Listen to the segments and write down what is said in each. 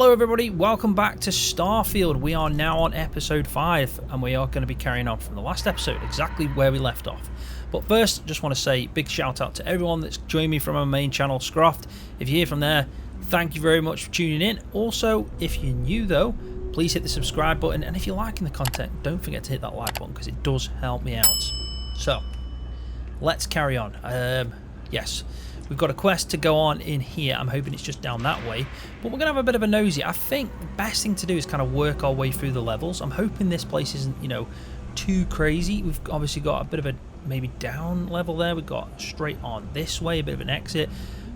Hello everybody, welcome back to Starfield. We are now on episode 5 and we are going to be carrying on from the last episode, exactly where we left off. But first, just want to say big shout out to everyone that's joined me from our main channel, Scroft. If you're here from there, thank you very much for tuning in. Also, if you're new though, please hit the subscribe button, and if you're liking the content, don't forget to hit that like button because it does help me out. So, let's carry on. Yes. We've got a quest to go on in here. I'm hoping it's just down that way. But we're going to have a bit of a nosy. I think the best thing to do is kind of work our way through the levels. I'm hoping this place isn't, you know, too crazy. We've obviously got a bit of a maybe down level there. We've got straight on this way, a bit of an exit.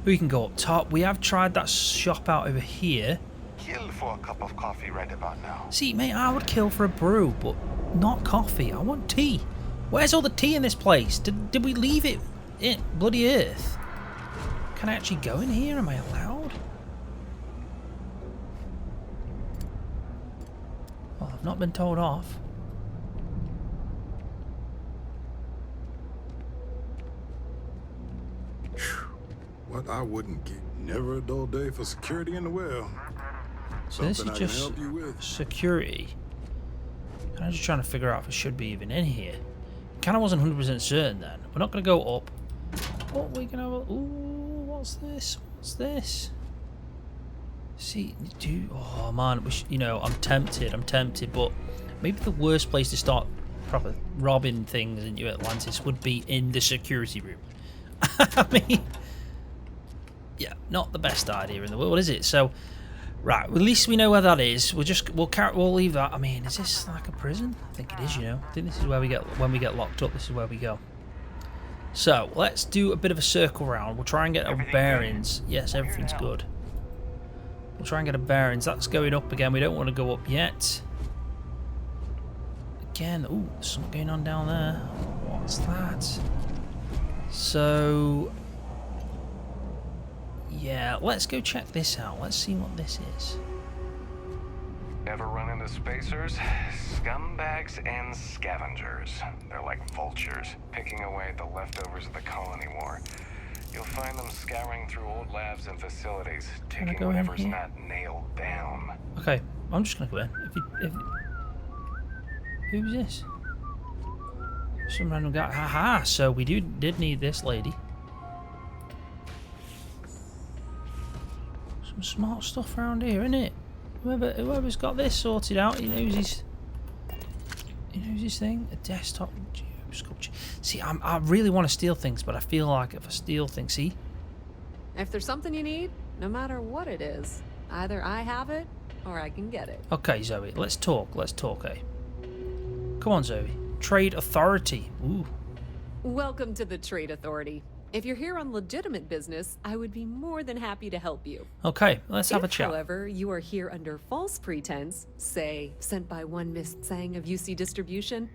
We can go up top. We have tried that shop out over here. Kill for a cup of coffee right about now. See, mate, I would kill for a brew, but not coffee. I want tea. Where's all the tea in this place? Did we leave it in bloody earth? Can I actually go in here? Am I allowed? Well, I've not been told off. What I wouldn't get. Never a dull day for security in the well. So this is Something I can just help you with. security. I'm just trying to figure out if it should be even in here. Kind of wasn't 100% certain then. We're not going to go up. What we're going to have a... Ooh, what's this? What's this? See, oh man, you know, I'm tempted, but maybe the worst place to start proper robbing things in New Atlantis would be in the security room. I mean, yeah, not the best idea in the world, is it? So, right, at least we know where that is. We'll leave that. I mean, is this like a prison? I think it is, you know. I think this is where we get, when we get locked up, this is where we go. So, let's do a bit of a circle round. We'll try and get our bearings. Yes, everything's good. We'll try and get our bearings. That's going up again. We don't want to go up yet. Again, ooh, there's something going on down there. What's that? So, yeah, let's go check this out. Let's see what this is. Ever run into spacers? Scumbags and scavengers. They're like vultures, picking away at the leftovers of the colony war. You'll find them scouring through old labs and facilities, taking whatever's not nailed down. Okay, I'm just gonna go in. Who's this? Some random guy. Haha, so we did need this lady. Some smart stuff around here, isn't it? Whoever's got this sorted out, he knows his thing. A desktop sculpture. See, I really want to steal things, but I feel like if I steal things, see? If there's something you need, no matter what it is, either I have it or I can get it. Okay, Zoe, let's talk, eh? Come on, Zoe. Trade Authority. Ooh. Welcome to the Trade Authority. If you're here on legitimate business, I would be more than happy to help you. Okay, let's have a chat. However, you are here under false pretense, say, sent by one Miss Tsang of UC Distribution,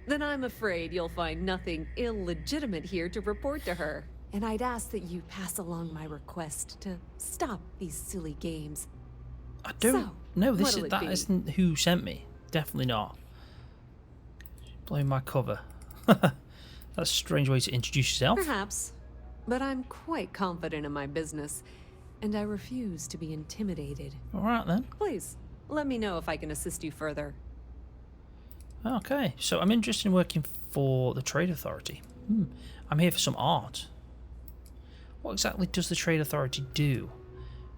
then I'm afraid you'll find nothing illegitimate here to report to her. And I'd ask that you pass along my request to stop these silly games. I don't... So, no, that isn't who sent me. Definitely not. Blowing my cover. That's a strange way to introduce yourself. Perhaps, but I'm quite confident in my business, and I refuse to be intimidated. All right, then. Please, let me know if I can assist you further. Okay, so I'm interested in working for the Trade Authority. I'm here for some art. What exactly does the Trade Authority do?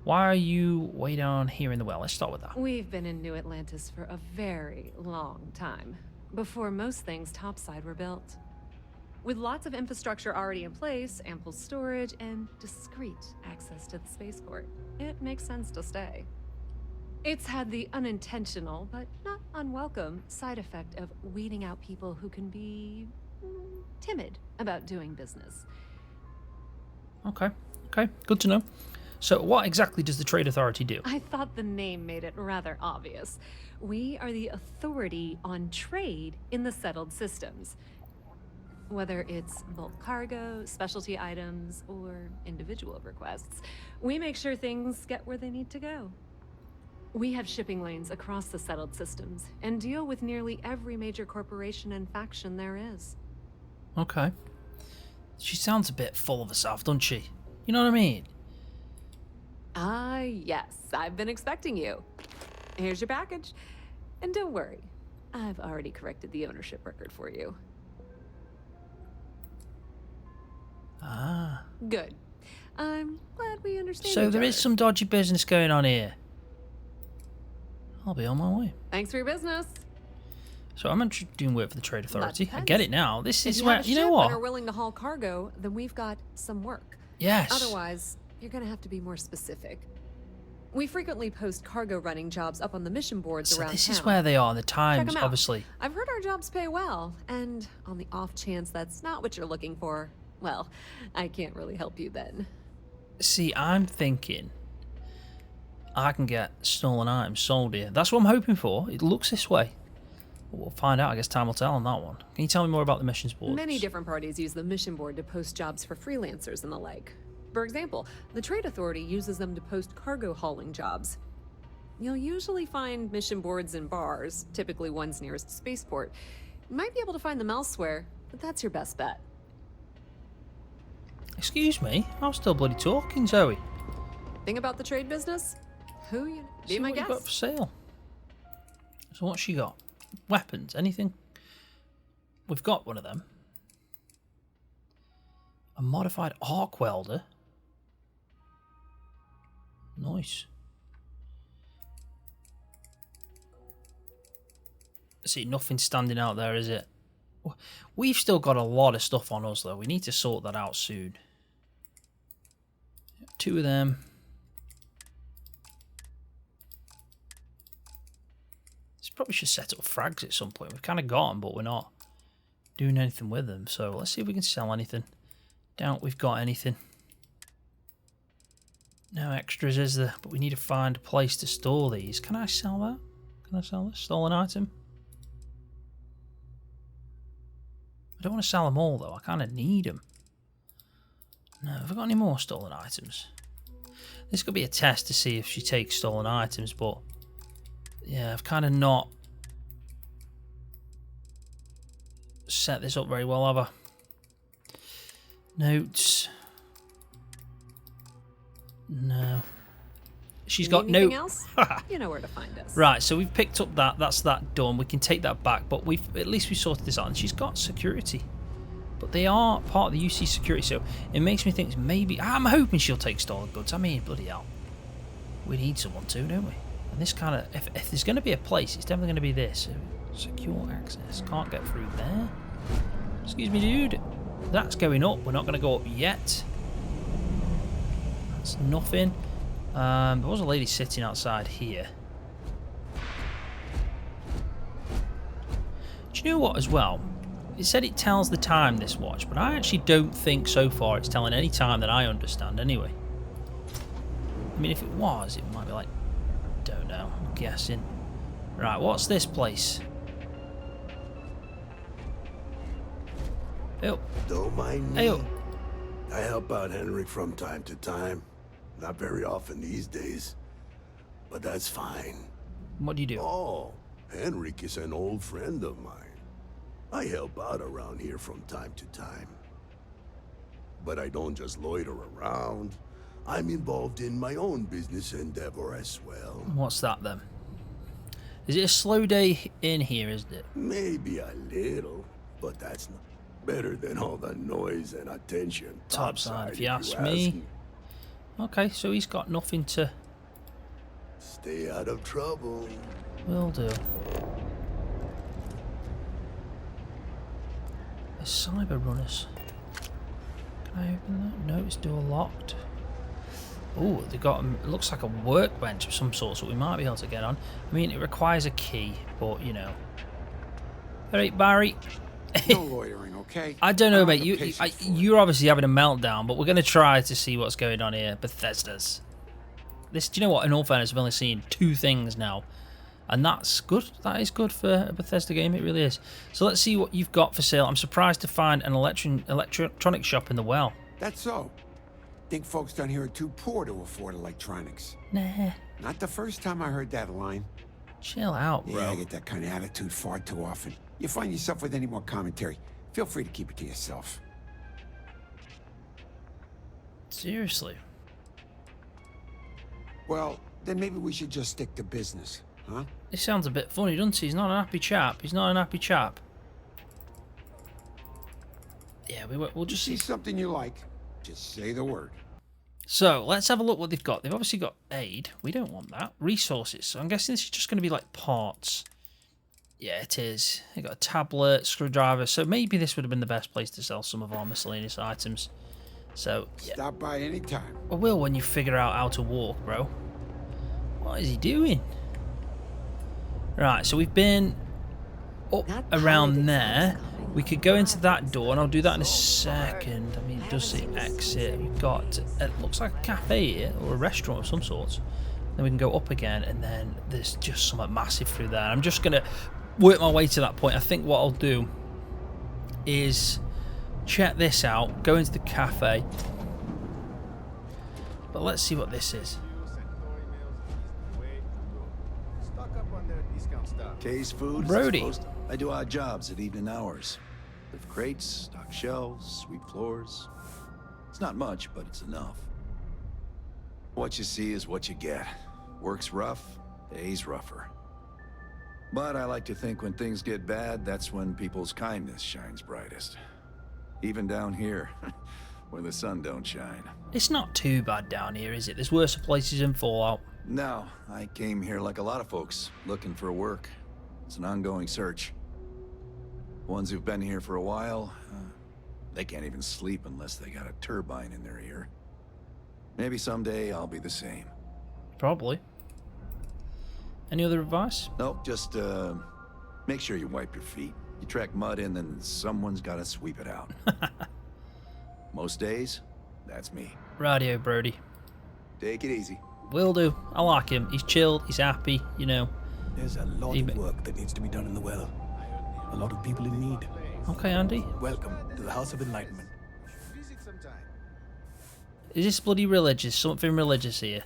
Why are you way down here in the well? Let's start with that. We've been in New Atlantis for a very long time, before most things topside were built. With lots of infrastructure already in place, ample storage, and discreet access to the spaceport, it makes sense to stay. It's had the unintentional, but not unwelcome, side effect of weeding out people who can be timid about doing business. Okay, good to know. So what exactly does the Trade Authority do? I thought the name made it rather obvious. We are the authority on trade in the settled systems. Whether it's bulk cargo, specialty items, or individual requests, we make sure things get where they need to go. We have shipping lanes across the settled systems and deal with nearly every major corporation and faction there is. Okay. She sounds a bit full of herself, doesn't she? You know what I mean? Ah, yes, I've been expecting you. Here's your package. And don't worry, I've already corrected the ownership record for you. Ah. Good. I'm glad we understand So each there other. is some dodgy business going on here. I'll be on my way. Thanks for your business. So I'm doing work for the Trade Authority. I depends. get it now. This If is you where, have a you know ship what? and are willing to haul cargo, then we've got some work. Yes. Otherwise, you're gonna have to be more specific. We frequently post cargo running jobs up on the mission boards So around this town. is where they are, the Check times, 'em out. obviously. I've heard our jobs pay well, and on the off chance that's not what you're looking for, well, I can't really help you then. See, I'm thinking I can get stolen items sold here. That's what I'm hoping for. It looks this way. But we'll find out. I guess time will tell on that one. Can you tell me more about the missions boards? Many different parties use the mission board to post jobs for freelancers and the like. For example, the Trade Authority uses them to post cargo hauling jobs. You'll usually find mission boards in bars, typically ones nearest spaceport. You might be able to find them elsewhere, but that's your best bet. Excuse me? I'm still bloody talking, Zoe. Thing about the trade business? Who you be See my what you got for guest? sale. So what's she got? Weapons? Anything? We've got one of them. A modified arc welder. Nice. See, nothing standing out there, is it? We've still got a lot of stuff on us, though. We need to sort that out soon. 2 of them. Probably should set up frags at some point. We've kind of got them, but we're not doing anything with them. So let's see if we can sell anything. Doubt we've got anything. No extras, is there? But we need to find a place to store these. Can I sell that? Can I sell this stolen item? I don't want to sell them all, though. I kind of need them. No, have I got any more stolen items? This could be a test to see if she takes stolen items, but yeah, I've kind of not set this up very well, have I? Notes. No. She's got no... Anything else? You know where to find us. Right, so we've picked up that. That's that done. We can take that back, but at least we sorted this out. And she's got security. But they are part of the UC security, so it makes me think maybe... I'm hoping she'll take stolen goods. I mean, bloody hell. We need someone too, don't we? And this kind of... If there's going to be a place, it's definitely going to be this. Secure access. Can't get through there. Excuse me, dude. That's going up. We're not going to go up yet. That's nothing. There was a lady sitting outside here. Do you know what as well? It said it tells the time, this watch, but I actually don't think so far it's telling any time that I understand anyway. I mean, if it was, it might be like... Don't know. I'm guessing. Right, what's this place? Oh. Don't mind me. Hey, oh. I help out Henrik from time to time. Not very often these days. But that's fine. What do you do? Oh, Henrik is an old friend of mine. I help out around here from time to time. But I don't just loiter around. I'm involved in my own business endeavor as well. What's that then? Is it a slow day in here, isn't it? Maybe a little, but that's not better than all the noise and attention Topside, if you ask me. Okay, so he's got nothing to... Stay out of trouble. Will do. There's cyber runners. Can I open that? No, it's door locked. Oh, they got it looks like a workbench of some sort, so we might be able to get on. I mean, it requires a key, but you know. All right, Barry. No loitering, okay? I don't know, have mate. the patience for it. You're obviously having a meltdown, but we're going to try to see what's going on here. Bethesda's. This, do you know what? In all fairness, I've only seen 2 things now, and that's good. That is good for a Bethesda game. It really is. So let's see what you've got for sale. I'm surprised to find an electronic shop in the well. That's so. Think folks down here are too poor to afford electronics. Nah, Not the first time I heard that line. chill out, Yeah, I bro. get that kind of attitude far too often. You find yourself with any more commentary, feel free to keep it to yourself. Seriously. Well, then maybe we should just stick to business, huh? This sounds a bit funny, doesn't he? He's not an happy chap. He's not an happy chap. Yeah, we'll just See something you like, just say the word. So, let's have a look what they've got. They've obviously got aid. We don't want that. Resources. So, I'm guessing this is just going to be like parts. Yeah, it is. They've got a tablet, screwdriver. So, maybe this would have been the best place to sell some of our miscellaneous items. So, yeah. Stop by any time. I will when you figure out how to walk, bro. What is he doing? Right, so we've been up around there. We could go into that door, and I'll do that in a second. I mean, it does say exit. We've got, it looks like a cafe here, or a restaurant of some sort. Then we can go up again, and then there's just something massive through there. I'm just going to work my way to that point. I think what I'll do is check this out, go into the cafe. But let's see what this is. Taste food. Brody. I do odd jobs at evening hours. Lift crates, stock shelves, sweep floors. It's not much, but it's enough. What you see is what you get. Work's rough, day's rougher. But I like to think when things get bad, that's when people's kindness shines brightest. Even down here, where the sun don't shine. It's not too bad down here, is it? There's worse places in Fallout. No, I came here like a lot of folks, looking for work. It's an ongoing search. Ones who've been here for a while, they can't even sleep unless they got a turbine in their ear. Maybe someday I'll be the same. Probably. Any other advice? Nope, just make sure you wipe your feet. You track mud in, then someone's got to sweep it out. Most days, that's me. Radio Brody. Take it easy. Will do. I like him. He's chilled. He's happy. You know. There's a lot of work that needs to be done in the well. A lot of people in need. Okay, Andy. Welcome to the House of Enlightenment. Is this bloody religious? Something religious here?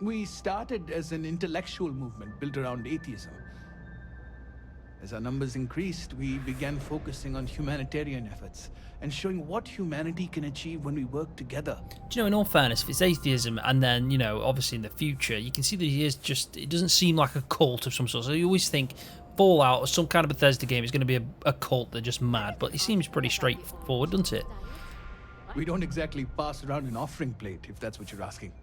We started as an intellectual movement built around atheism. As our numbers increased, we began focusing on humanitarian efforts and showing what humanity can achieve when we work together. Do you know, in all fairness, if it's atheism and then, you know, obviously in the future, you can see that he is just, it doesn't seem like a cult of some sort. So you always think Fallout or some kind of Bethesda game is going to be a cult. They're just mad, but it seems pretty straightforward, doesn't it? We don't exactly pass around an offering plate, if that's what you're asking.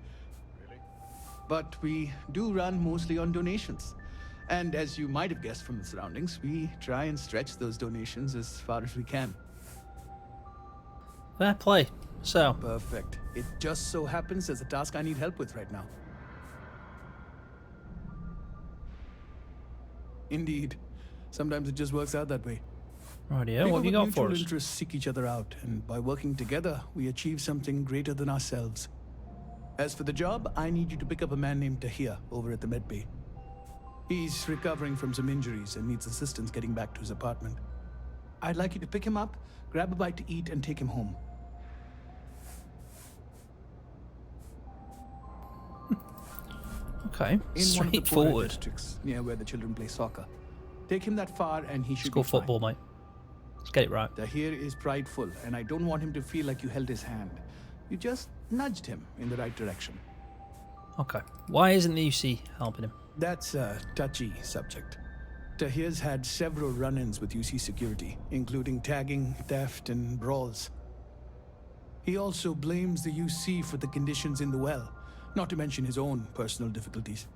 But we do run mostly on donations. And as you might have guessed from the surroundings, we try and stretch those donations as far as we can. Fair play. So, Perfect. It just so happens there's a task I need help with right now. Indeed. Sometimes it just works out that way. rightio, what have you got for Mutual us? interests seek each other out, and by working together, we achieve something greater than ourselves. As for the job, I need you to pick up a man named Tahir over at the med bay. He's recovering from some injuries and needs assistance getting back to his apartment. I'd like you to pick him up, grab a bite to eat, and take him home. Okay, In one of the poorer straightforward. districts near where the children play soccer. Take him that far and he should Let's go be fine. football, mate. Let's get it right. Tahir is prideful, and I don't want him to feel like you held his hand. You just nudged him in the right direction. Okay. Why isn't the UC helping him? That's a touchy subject. Tahir's had several run-ins with UC security, including tagging, theft, and brawls. He also blames the UC for the conditions in the well, not to mention his own personal difficulties.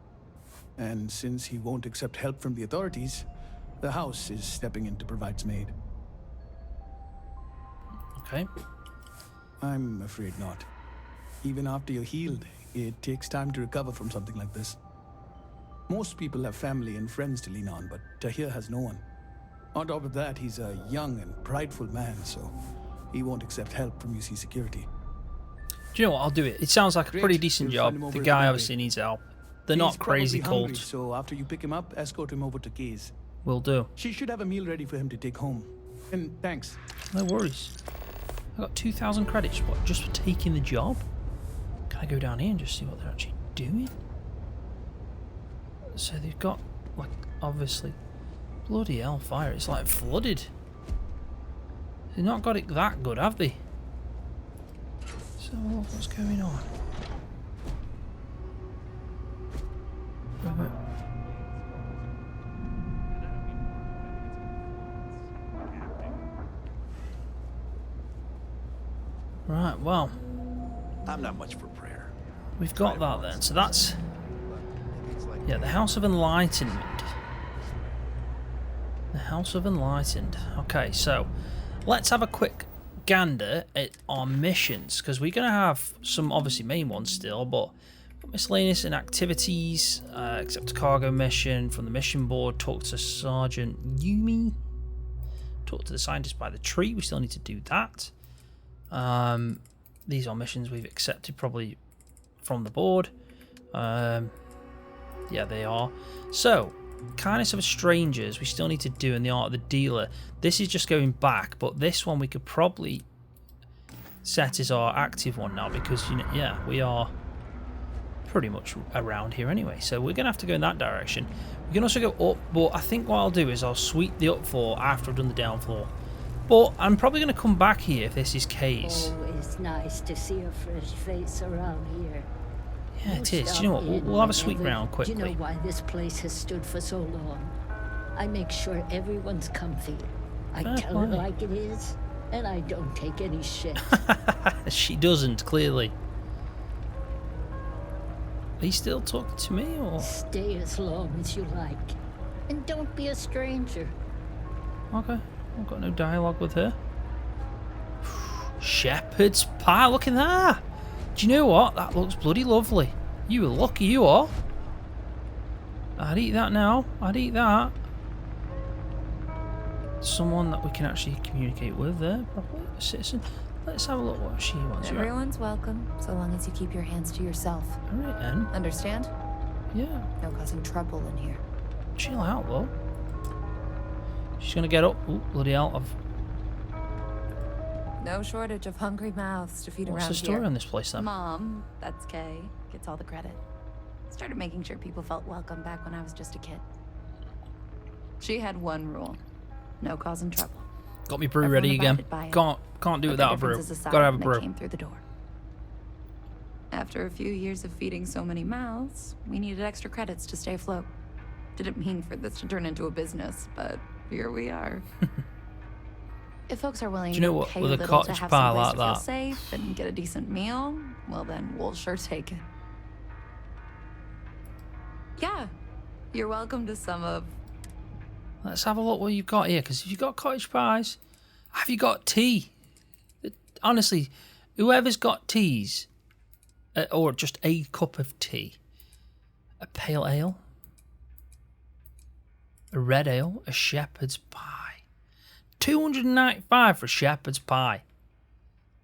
And since he won't accept help from the authorities, the house is stepping in to provide some aid. Okay. I'm afraid not. Even after you're healed, it takes time to recover from something like this. Most people have family and friends to lean on, but Tahir has no one. On top of that, he's a young and prideful man, so he won't accept help from UC security. Do you know what? I'll do it. It sounds like a Great. pretty decent You'll find him job. over The at guy the obviously needs help. They're He's not crazy probably hungry, cold. so after you pick him up, escort him over to Kay's. Will do. She should have a meal ready for him to take home. And thanks. No worries. I got 2,000 credits. What? Just for taking the job? Can I go down here and just see what they're actually doing? So they've got, like, obviously, bloody hellfire. It's like flooded. They've not got it that good, have they? So what's going on? Right, well, I'm not much for prayer. we've got that then. So that's, yeah, the House of Enlightenment. The House of Enlightened. Okay, so let's have a quick gander at our missions, because we're going to have some obviously main ones still, but miscellaneous and activities, accept a cargo mission from the mission board, talk to Sergeant Yumi, talk to the scientist by the tree, we still need to do that. These are missions we've accepted probably from the board. Yeah, they are. So, kindness of strangers we still need to do, in the art of the dealer. This is just going back, but this one we could probably set as our active one now, because, you know, yeah, we are pretty much around here anyway, so we're gonna have to go in that direction. We can also go up, but I think what I'll do is I'll sweep the up floor after I've done the down floor. But I'm probably going to come back here if this is Kay's. Always nice to see a fresh face around here. Yeah, it is. Do you know what? We'll have a sweep round quickly. Do you know why this place has stood for so long? I make sure everyone's comfy. I tell it like it is, and I don't take any shit. She doesn't, clearly. Are you still talking to me, or? Stay as long as you like, and don't be a stranger. Okay. I've got no dialogue with her. Shepherd's pie, look at that! Do you know what? That looks bloody lovely. You are lucky, you are. I'd eat that now. I'd eat that. Someone that we can actually communicate with there, probably. A citizen. Let's have a look what she wants. Everyone's welcome, so long as you keep your hands to yourself. Alright then. Understand? Yeah. No causing trouble in here. Chill out, though. She's gonna get up. Ooh, bloody hell. No shortage of hungry mouths to feed around here. What's the story on this place, then? Mom, that's Kay, gets all the credit. Started making sure people felt welcome back when I was just a kid. She had one rule. No causing trouble. Got me brew ready again. Can't do without a brew. Gotta have a brew. Came through the door. After a few years of feeding so many mouths, we needed extra credits to stay afloat. Didn't mean for this to turn into a business, but here we are. If folks are willing to pay a little to have some place to feel safe and get a decent meal, well then we'll sure take it. Yeah, you're welcome to some of... Let's have a look what you've got here, because if you've got cottage pies, have you got tea? Honestly, whoever's got teas, or just a cup of tea, a pale ale, a red ale, a shepherd's pie. $295 for a shepherd's pie.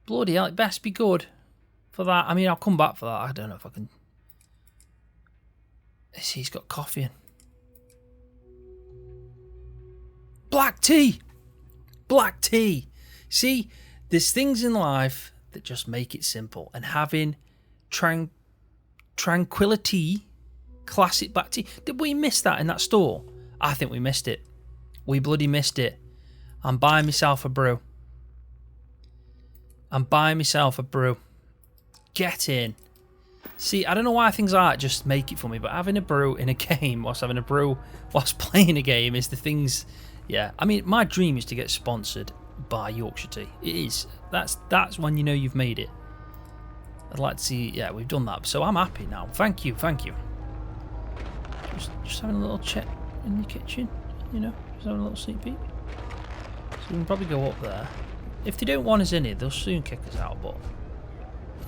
Bloody hell, it best be good for that. I mean, I'll come back for that. I don't know if I can... He's got coffee in. Black tea! Black tea! See, there's things in life that just make it simple. And having tranquility, classic black tea. Did we miss that in that store? I think we missed it. We bloody missed it. I'm buying myself a brew. I'm buying myself a brew. Get in. See, I don't know why things like that just make it for me, but having a brew in a game whilst having a brew whilst playing a game is the things... Yeah, I mean, my dream is to get sponsored by Yorkshire Tea. It is. That's when you know you've made it. I'd like to see... Yeah, we've done that. So I'm happy now. Thank you, thank you. Just having a little check in the kitchen, you know, just having a little sneak peek. So we can probably go up there. If they don't want us in here, they'll soon kick us out, but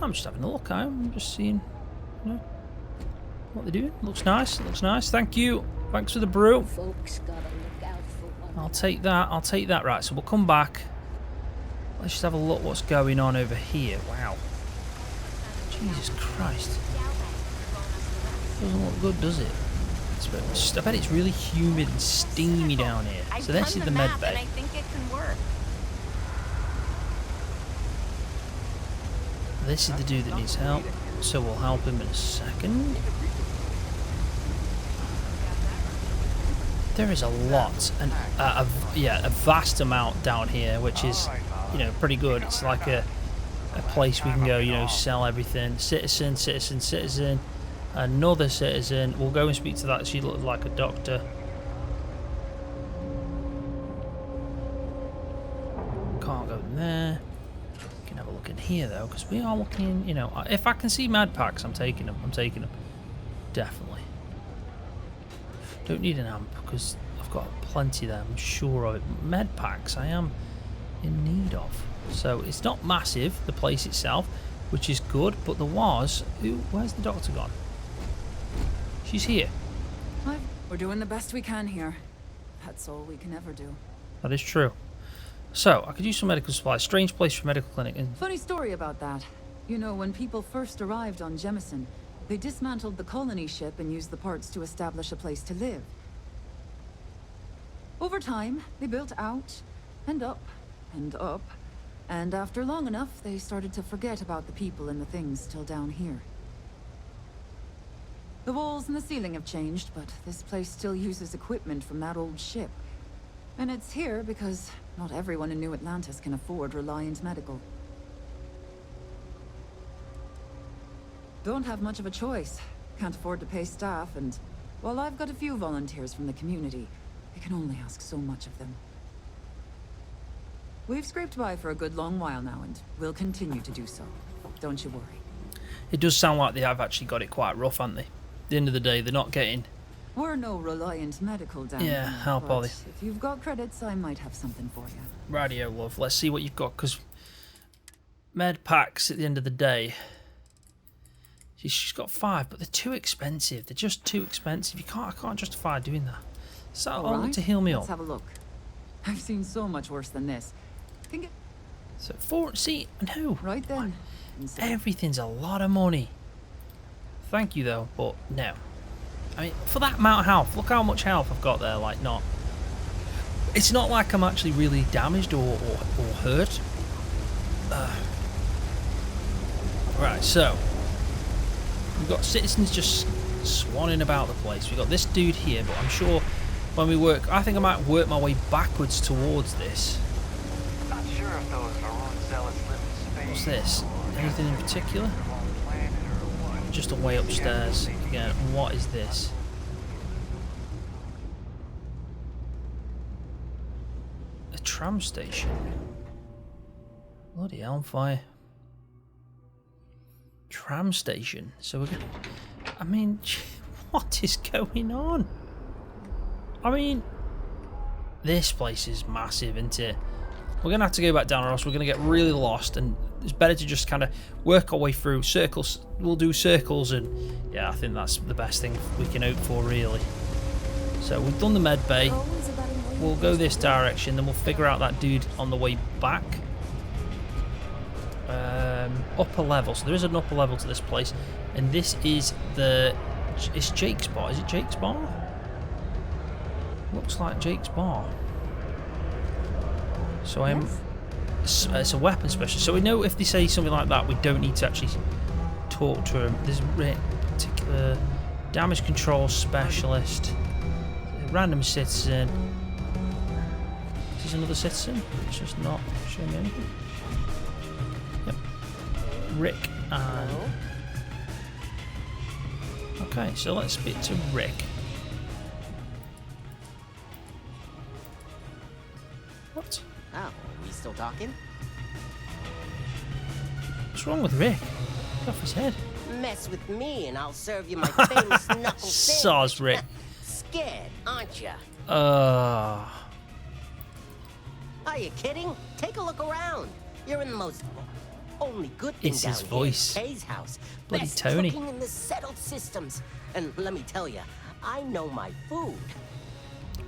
I'm just having a look. I'm just seeing, you know, what they're doing. Looks nice, looks nice. Thank you. Thanks for the brew. Folks gotta look out for one. I'll take that, I'll take that. Right, so we'll come back. Let's just have a look what's going on over here. Wow. Jesus Christ. Doesn't look good, does it? I bet it's really humid and steamy down here. So this is the med bay. I think it can work. This is the dude that needs help, so we'll help him in a second. There is a lot, and a vast amount down here, which is, you know, pretty good. It's like a place we can go, you know, sell everything. Citizen, citizen, citizen. Another citizen. We'll go and speak to that. She looked like a doctor. Can't go in there. We can have a look looking here though, because we are looking, you know, if I can see med packs, I'm taking them. I'm taking them. Definitely. Don't need an amp because I've got plenty there, I'm sure of it. Med packs I am in need of. So it's not massive, the place itself, which is good, but there was... Ooh, where's the doctor gone? She's here. We're doing the best we can here. That's all we can ever do. That is true. So, I could use some medical supplies. Strange place for medical clinic. And funny story about that. You know, when people first arrived on Jemison, they dismantled the colony ship and used the parts to establish a place to live. Over time, they built out, and up, and up. And after long enough, they started to forget about the people and the things still down here. The walls and the ceiling have changed, but this place still uses equipment from that old ship. And it's here because not everyone in New Atlantis can afford Reliant Medical. Don't have much of a choice. Can't afford to pay staff, and while I've got a few volunteers from the community, I can only ask so much of them. We've scraped by for a good long while now, and we'll continue to do so. Don't you worry. It does sound like they have actually got it quite rough, haven't they? At the end of the day, they're not getting... We're no Reliant Medical down yeah, here, how Polly. If you've got credits, I might have something for you. Radio, love. Let's see what you've got, because med packs at the end of the day... She's got 5, but they're too expensive. They're just too expensive. I can't justify doing that. So I'll look to heal me Let's up. have a look. I've seen so much worse than this. So 4, see, no. Right then. Everything's a lot of money. Thank you though, but no. I mean, for that amount of health, look how much health I've got there. Like, not. It's not like I'm actually really damaged or hurt. Right, so we've got citizens just swanning about the place. We've got this dude here, but I'm sure when we work, I think I might work my way backwards towards this. Not sure if those Maroon zealots live in space. What's this? Anything in particular? Just a way upstairs again. What is this? A tram station. Bloody hellfire. Tram station. So we're gonna... I mean, what is going on? I mean, this place is massive, isn't it? We're going to have to go back down or else we're going to get really lost, and it's better to just kind of work our way through circles. We'll do circles, and yeah, I think that's the best thing we can hope for, really. So we've done the med bay. We'll go this direction, then we'll figure out that dude on the way back. Upper level. So there is an upper level to this place, and this is the... It's Jake's bar. Is it Jake's bar? Looks like Jake's bar. So I'm... It's a weapon specialist. So we know if they say something like that, we don't need to actually talk to him. There's a particular damage control specialist. A random citizen. Is this another citizen? It's just not showing me anything. Yep. Rick and... Okay, so let's speak to Rick. What? Oh, are we still talking? What's wrong with Rick? Get off his head. Mess with me and I'll serve you my famous knuckle Soz Rick. Scared, aren't ya? Are you kidding? Take a look around. You're in the most only good thing it's down his here. voice. Kay's house. Bloody Best Tony. cooking in the settled systems. And let me tell you, I know my food.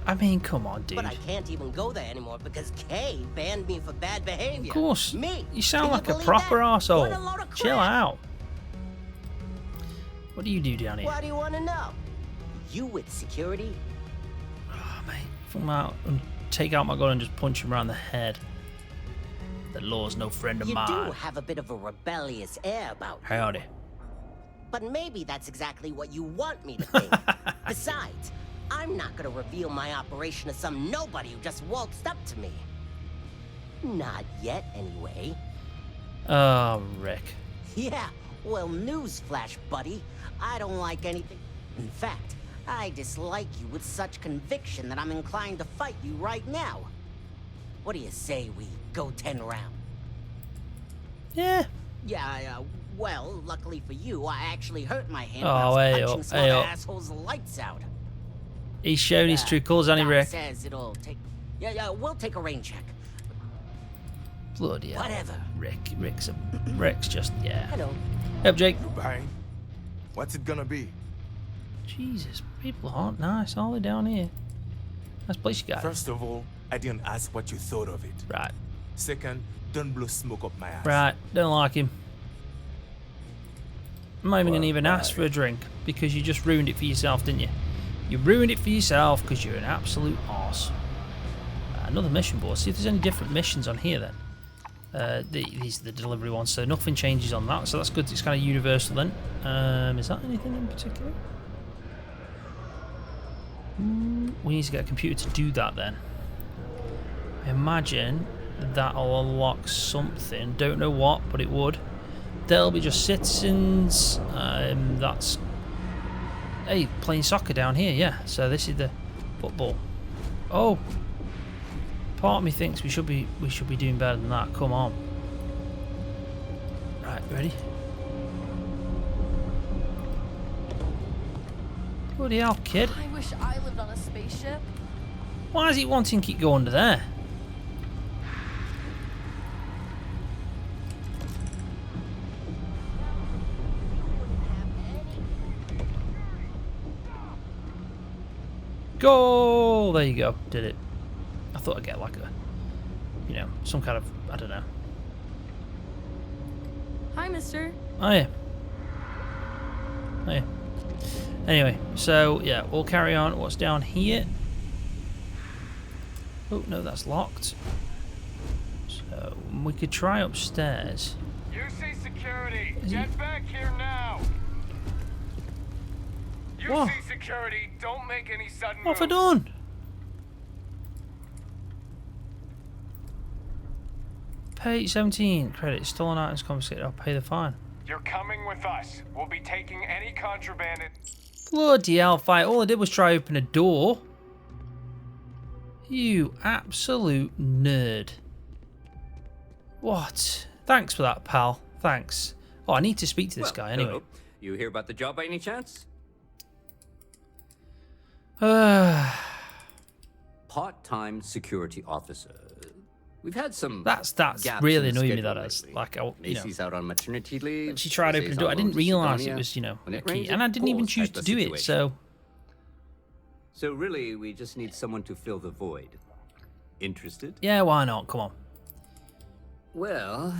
I mean, come on, dude. But I can't even go there anymore because Kay banned me for bad behavior. Of course. Me. You sound Can like you a believe proper that? arsehole. What a load of Chill crap. out. What do you do down here? Why do you want to know? You with security? Oh, mate. Come out and take out my gun and just punch him around the head. The law's no friend of mine. You do have a bit of a rebellious air about you. Howdy. But maybe that's exactly what you want me to think. Besides, I'm not gonna reveal my operation to some nobody who just waltzed up to me. Not yet, anyway. Oh, Rick. Yeah, well, newsflash, buddy. I don't like anything. In fact, I dislike you with such conviction that I'm inclined to fight you right now. What do you say we go 10 rounds? Yeah. Yeah, well, luckily for you, I actually hurt my hand Oh, when I hey was up, punching some hey other up. assholes' lights out. He's shown his true colours, hasn't he, Doc Rick? says it'll take... Yeah, we'll take a rain check. Bloody hell. Whatever. Rick's just, yeah. Hello. Hey up, Jake. Goodbye. What's it gonna be? Jesus, people aren't nice, are they, down here? Nice place you got. First of all, I didn't ask what you thought of it. Right. Second, don't blow smoke up my ass. Right, don't like him. I'm not even going to even why? ask for a drink because you just ruined it for yourself, didn't you? You ruined it for yourself because you're an absolute arse. Another mission board. See if there's any different missions on here then. These are the delivery ones, so nothing changes on that, so that's good. It's kind of universal then. Is that anything in particular? We need to get a computer to do that then. I imagine that'll unlock something. Don't know what, but it would. They'll be just citizens. That's... Hey, playing soccer down here, yeah. So this is the football. Oh! Part of me thinks we should be doing better than that. Come on. Right, ready? Bloody hell, kid. I wish I lived on a spaceship. Why is it wanting to keep going under there? Goal! There you go. Did it. I thought I'd get like a, you know, some kind of, I don't know. Hi, mister. Oh yeah. Oh yeah. Anyway, so yeah, we'll carry on. What's down here? Oh no, that's locked. So we could try upstairs. UC security, get back here now. What? UC security, don't make any sudden What have I moves. done? Pay 17 credits. Stolen items confiscated. I'll pay the fine. You're coming with us. We'll be taking any contraband. Bloody hell, fight. All I did was try open a door. You absolute nerd. What? Thanks for that, pal. Thanks. Oh, I need to speak to this guy anyway. Hello. You hear about the job by any chance? Part-time security officer. We've had some. That's gaps really in the annoying me. schedule That is lately. like, you know. Macy's out on maternity leave. She tried to open the door. I didn't realise it was, you know, When a it key, rains, and I it didn't even pours choose type to of do it. situation. So really, we just need someone to fill the void. Interested? yeah, why not? Come on. Well,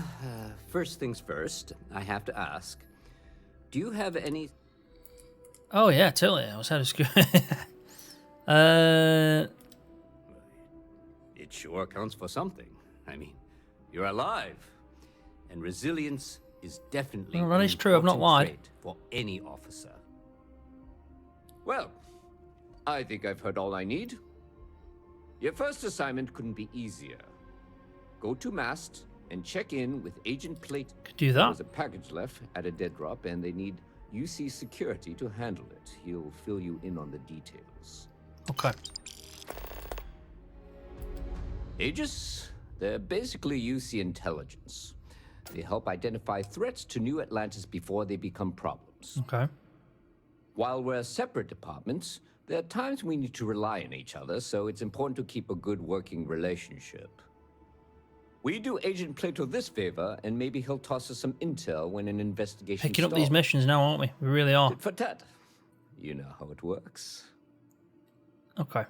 first things first. I have to ask. Do you have any? Oh yeah, totally. I was out of school. It sure counts for something. I mean, you're alive, and resilience is definitely Well, that an is true, I've not important lied. trait for any officer. Well, I think I've heard all I need. Your first assignment couldn't be easier. Go to mast and check in with Agent Plate. Could do that. There's a package left at a dead drop, and they need UC security to handle it. He'll fill you in on the details. Okay. Aegis, they're basically UC intelligence. They help identify threats to New Atlantis before they become problems. Okay. While we're separate departments, there are times we need to rely on each other, so it's important to keep a good working relationship. We do Agent Plato this favor, and maybe he'll toss us some intel when an investigation Picking up these stalls. missions now, aren't we? We really are. Tit for tat. You know how it works. Okay.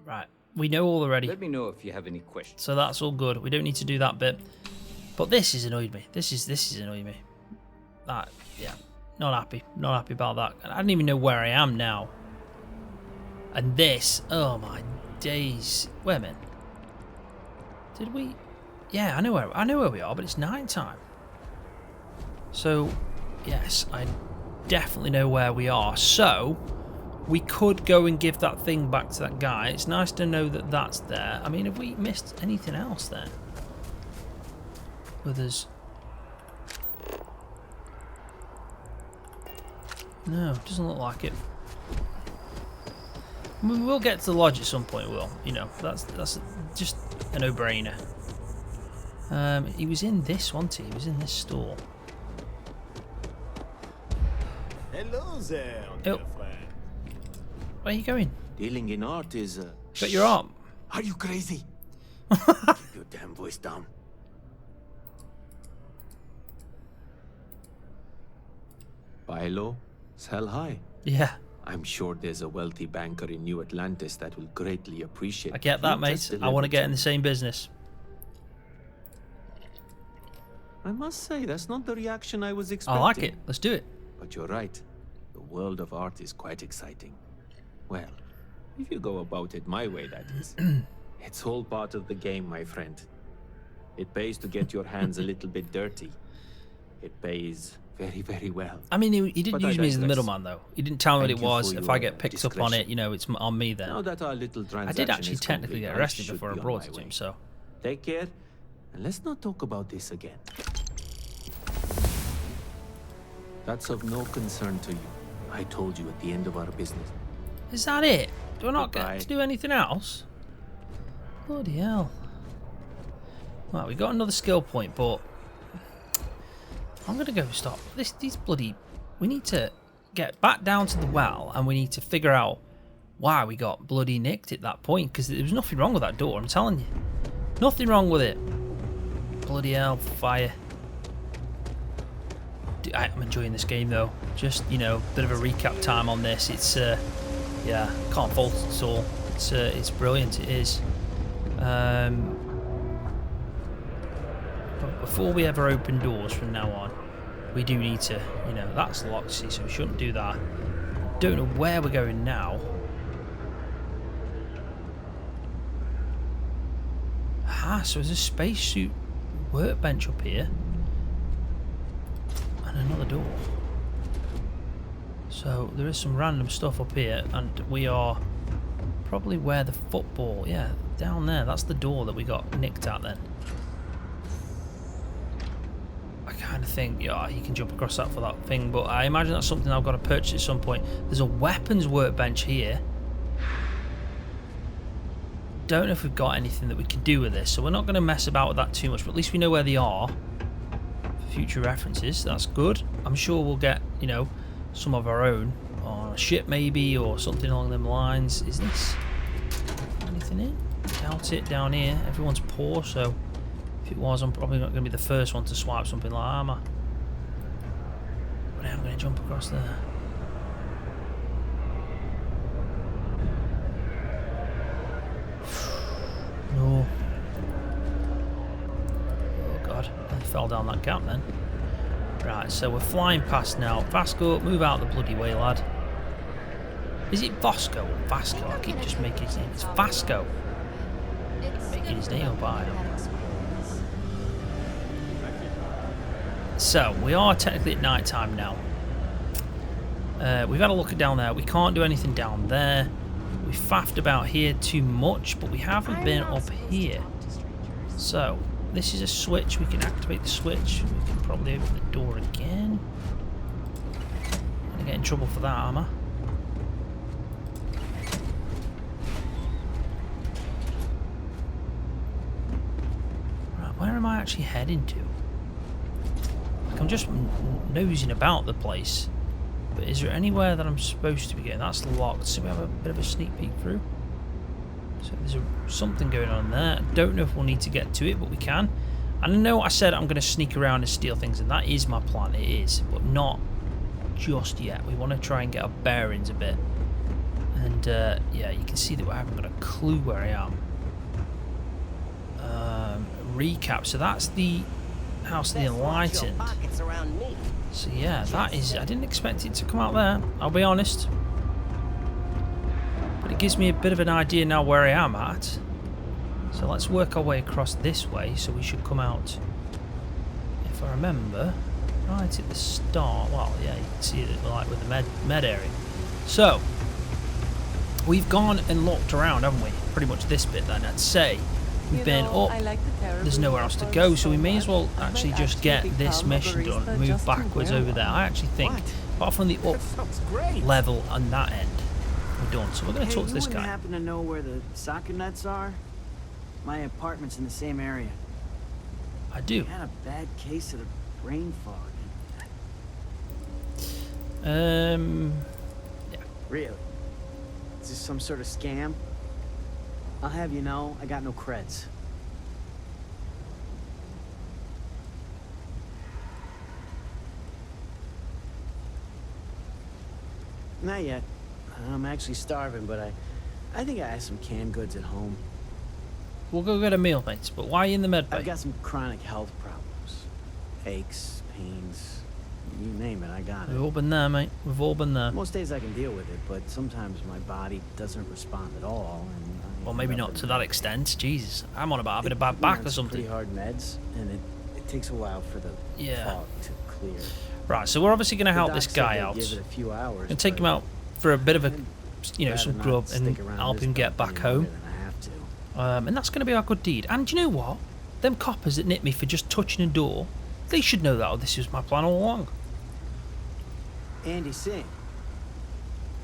Right. We know all already. Let me know if you have any questions. So that's all good. We don't need to do that bit. But this has annoyed me. This is annoying me. That, yeah. Not happy. Not happy about that. I don't even know where I am now. And this, oh my days. Wait a minute. Did we? Yeah, I know where we are, but it's night time. So, yes, I definitely know where we are. So, we could go and give that thing back to that guy. It's nice to know that that's there. I mean, have we missed anything else then? Others? No, doesn't look like it. I mean, we'll get to the lodge at some point, Will. You know, that's just a no-brainer. He was in this, wasn't he? He was in this store. Hello there, Oh. friend. Where are you going? Dealing in art is Got your arm. Are you crazy? Keep your damn voice down. Buy low, sell high. Yeah. I'm sure there's a wealthy banker in New Atlantis that will greatly appreciate. I get that, you mate. just I want to delivered get in the something. same business. I must say, that's not the reaction I was expecting. I like it. Let's do it. But you're right. The world of art is quite exciting. Well, if you go about it my way, that is. It's all part of the game, my friend. It pays to get your hands a little bit dirty. It pays very, very well. I mean, he didn't But use I me as the digress. middle man, though. He didn't tell me what Thank it you was. for If I your get picked up on it, discretion. you know, it's on me then. Now that our little I transaction did actually is technically complete, get I arrested should before I be on brought my it to him, way. so... Take care, and let's not talk about this again. That's of no concern to you. I told you at the end of our business. Is that it? Do I not Goodbye. get to do anything else? Bloody hell. Right, we got another skill point, but... I'm going to go stop. These bloody... We need to get back down to the well, and we need to figure out why we got bloody nicked at that point, because there was nothing wrong with that door, I'm telling you. Nothing wrong with it. Bloody hell, fire. I'm enjoying this game, though. Just, you know, bit of a recap time on this. It's, yeah, can't fault it at all. It's brilliant, it is. But before we ever open doors from now on, we do need to, you know, that's locked, see, so we shouldn't do that. Don't know where we're going now. Ah, so there's a spacesuit workbench up here. And another door. So there is some random stuff up here, and we are probably where the football, yeah, down there. That's the door that we got nicked at then. I kind of think, yeah, you can jump across that for that thing, but I imagine that's something I've got to purchase at some point. There's a weapons workbench here. Don't know if we've got anything that we can do with this, so we're not going to mess about with that too much, but at least we know where they are for future references. That's good. I'm sure we'll get, you know, some of our own on a ship maybe, or something along them lines. Is this anything in? Doubt it. Down here, everyone's poor, so if it was, I'm probably not going to be the first one to swipe something like armor. But I'm going to jump across there. No. Oh god, I fell down that gap then. Right, so we're flying past now. Vasco, move out the bloody way, lad. Is it Vasco or Vasco? I keep just making his name. It's Vasco. Making his name up, I am. So, we are technically at night time now. We've had a look at down there. We can't do anything down there. We faffed about here too much, but we haven't been up here. So, this is a switch. We can activate the switch. We can probably open the door again. Gonna get in trouble for that, armor. Right, where am I actually heading to? Like, I'm just nosing about the place. But is there anywhere that I'm supposed to be getting? That's locked, so we have a bit of a sneak peek through. So there's something going on there. I don't know if we'll need to get to it, but we can. And I know I said I'm going to sneak around and steal things, and that is my plan, it is. But not just yet. We want to try and get our bearings a bit. And yeah, you can see that I haven't got a clue where I am. Recap, so that's the house of the enlightened. So yeah, that is, I didn't expect it to come out there, I'll be honest. But it gives me a bit of an idea now where I am at. So let's work our way across this way, so we should come out, if I remember, right at the start. Well, yeah, you can see it like with the med area. So, we've gone and looked around, haven't we? Pretty much this bit then, I'd say. We've been up, there's nowhere else to go, so we may as well actually just get this mission done and move backwards over there. I actually think, apart from the up level on that end, we're done. So we're going to talk to this guy. You happen to know where the soccer nets are? My apartment's in the same area. I do. I had a bad case of the brain fog. Yeah. Really? Is this some sort of scam? I'll have you know, I got no creds. Not yet. I'm actually starving, but I think I have some canned goods at home. We'll go get a meal, mate. But why are you in the med bay? I've got some chronic health problems. Aches, pains, you name it, I got it. We've all been there, mate. We've all been there. Most days I can deal with it, but sometimes my body doesn't respond at all. And well, maybe not to that extent. Jesus, I'm on about having a bad back or something. Pretty hard meds, and it takes a while for the fog to clear. Right, so we're obviously going to help this guy out. Give it a few hours, and take him out for a bit of a, you know, some grub and help him get back home. And that's going to be our good deed. And do you know what? Them coppers that nipped me for just touching a door, they should know that this was my plan all along. Andy Singh.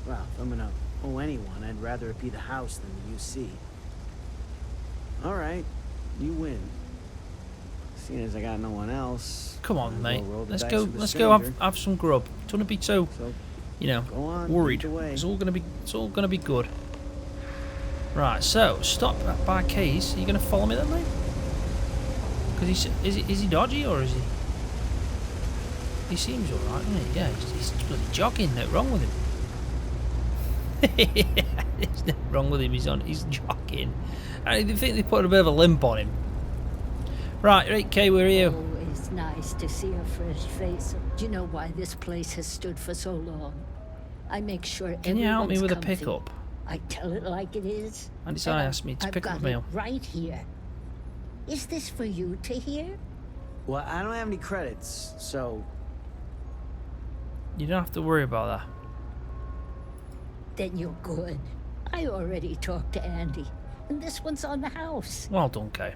Well, if I'm going to owe anyone, I'd rather it be the house than the UC. All right, you win. Seeing as I got no one else. Come on, mate. Let's go have some grub. Don't be so, you know, worried. It's all gonna be good. Right. So stop by K's. Are you gonna follow me then, mate? Because is he dodgy or is he? He seems alright, doesn't he? Yeah, he's bloody jogging. Nothing wrong with him. There's nothing wrong with him. He's jogging. I think they put a bit of a limp on him. Right, Kay, we're here. Always nice to see a fresh face. Do you know why this place has stood for so long? I make sure. Can you help me with comfy. a pickup? I tell it like it is. And it's I asked me to pick up a meal. Right here. Is this for you to hear? Well, I don't have any credits, so. You don't have to worry about that. Then you're good. I already talked to Andy, and this one's on the house. Well done, Kay.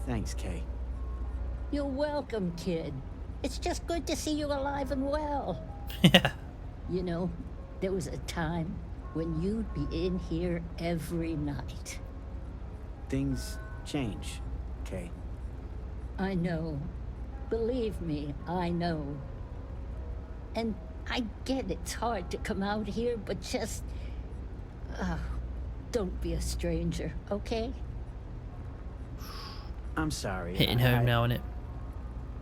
Thanks, Kay. You're welcome, kid. It's just good to see you alive and well. Yeah. You know, there was a time when you'd be in here every night. Things change, Kay. I know. Believe me, I know. And I get it's hard to come out here, but just... don't be a stranger, okay? I'm sorry. Hitting home now, innit?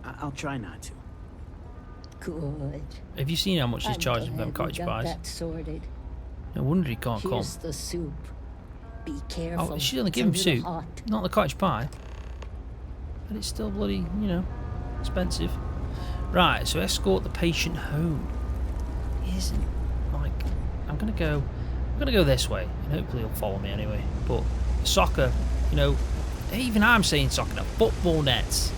I'll try not to. Good. Have you seen how much he's charging for them cottage pies? That sorted. No wonder he can't come. Here's the soup. Be careful. Oh, she only give him soup, not the cottage pie. But it's still bloody, you know, expensive. Right, so escort the patient home. Isn't like I'm gonna go this way, and hopefully he'll follow me anyway. But soccer, you know. Even I'm saying soccer now. Football nets.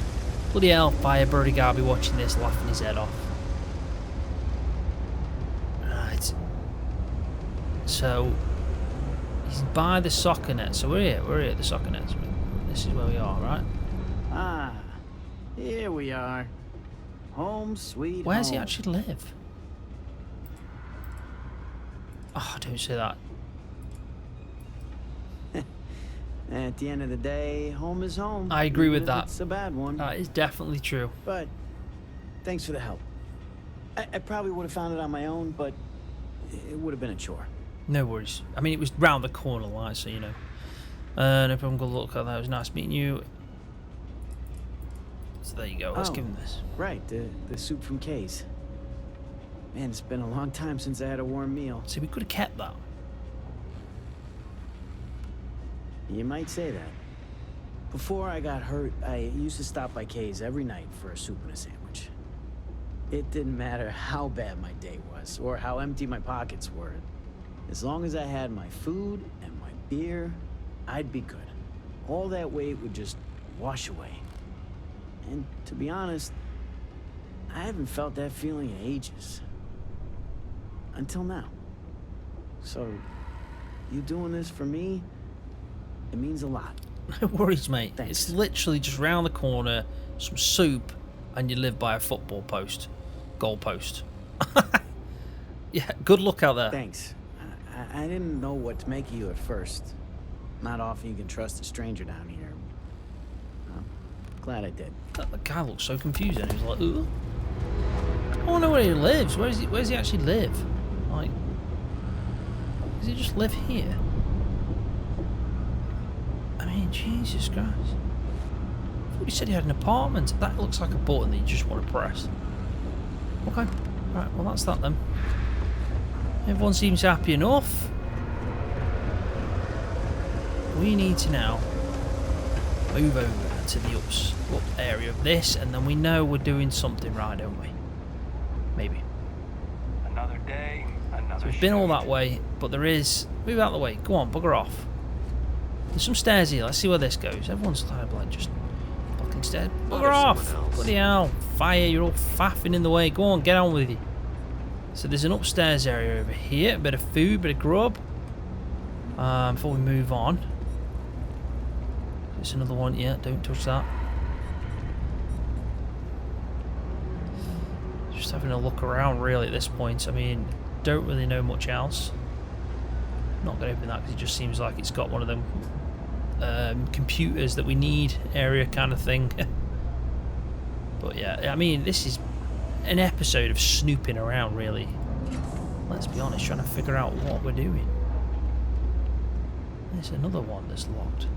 Bloody hell, Firebird guy will be watching this, laughing his head off. Right. So, he's by the soccer net. So we're here at the soccer net. So this is where we are, right? Ah, here we are. Home sweet home. Where does he actually live? Oh, don't say that. At the end of the day, home is home. I agree with that. It's a bad one. That is definitely true. But thanks for the help. I probably would have found it on my own, but it would have been a chore. No worries. I mean, it was round the corner, like, so you know. No problem. Good luck. That was nice meeting you. So there you go. Let's give him this. Right, the soup from Kay's. Man, it's been a long time since I had a warm meal. See, we could have kept that. You might say that. Before I got hurt, I used to stop by Kay's every night for a soup and a sandwich. It didn't matter how bad my day was, or how empty my pockets were. As long as I had my food and my beer, I'd be good. All that weight would just wash away. And to be honest, I haven't felt that feeling in ages. Until now. So, you doing this for me? It means a lot. No worries, mate. Thanks. It's literally just round the corner, some soup, and you live by a football post. Goal post. Yeah, good luck out there. Thanks. I didn't know what to make of you at first. Not often you can trust a stranger down here. Glad I did. The guy looks so confused and he was like, ooh. I don't know where he lives. Where does he actually live? Like, does he just live here? I mean, Jesus Christ. I thought he said he had an apartment. That looks like a button that you just want to press. Okay. Right, well that's that then. Everyone seems happy enough. We need to now move over to the up area of this, and then we know we're doing something right, don't we? Maybe. Another day, another So we've been all that way, but there is... Move out of the way. Go on, bugger off. There's some stairs here. Let's see where this goes. Everyone's kind of like just fucking stairs. Bugger off! Bloody hell. Fire, you're all faffing in the way. Go on, get on with you. So there's an upstairs area over here. A bit of food, a bit of grub. Before we move on. There's another one. Yeah, don't touch that. Just having a look around really at this point. I mean, don't really know much else. Not going to open that because it just seems like it's got one of them computers that we need area kind of thing. But yeah, I mean, this is an episode of snooping around really. Let's be honest, trying to figure out what we're doing. There's another one that's locked.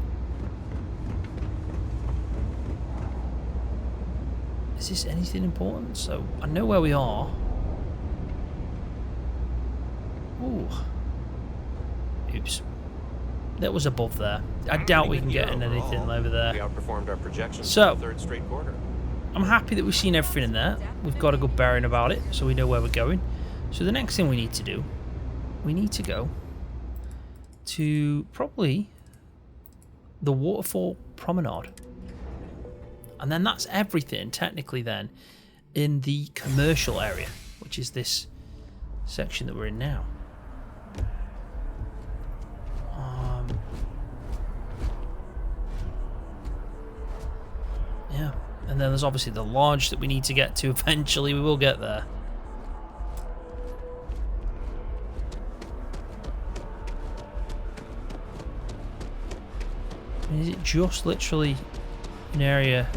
Is this anything important? So I know where we are. Ooh. Oops. That was above there. I doubt we can get in anything over there. We outperformed our projections so, for the third straight quarter. I'm happy that we've seen everything in there. We've got a good bearing about it, so we know where we're going. So the next thing we need to do, we need to go to probably the waterfall promenade. And then that's everything, technically then, in the commercial area, which is this section that we're in now. Yeah, and then there's obviously the lodge that we need to get to eventually. We will get there. I mean, is it just literally an area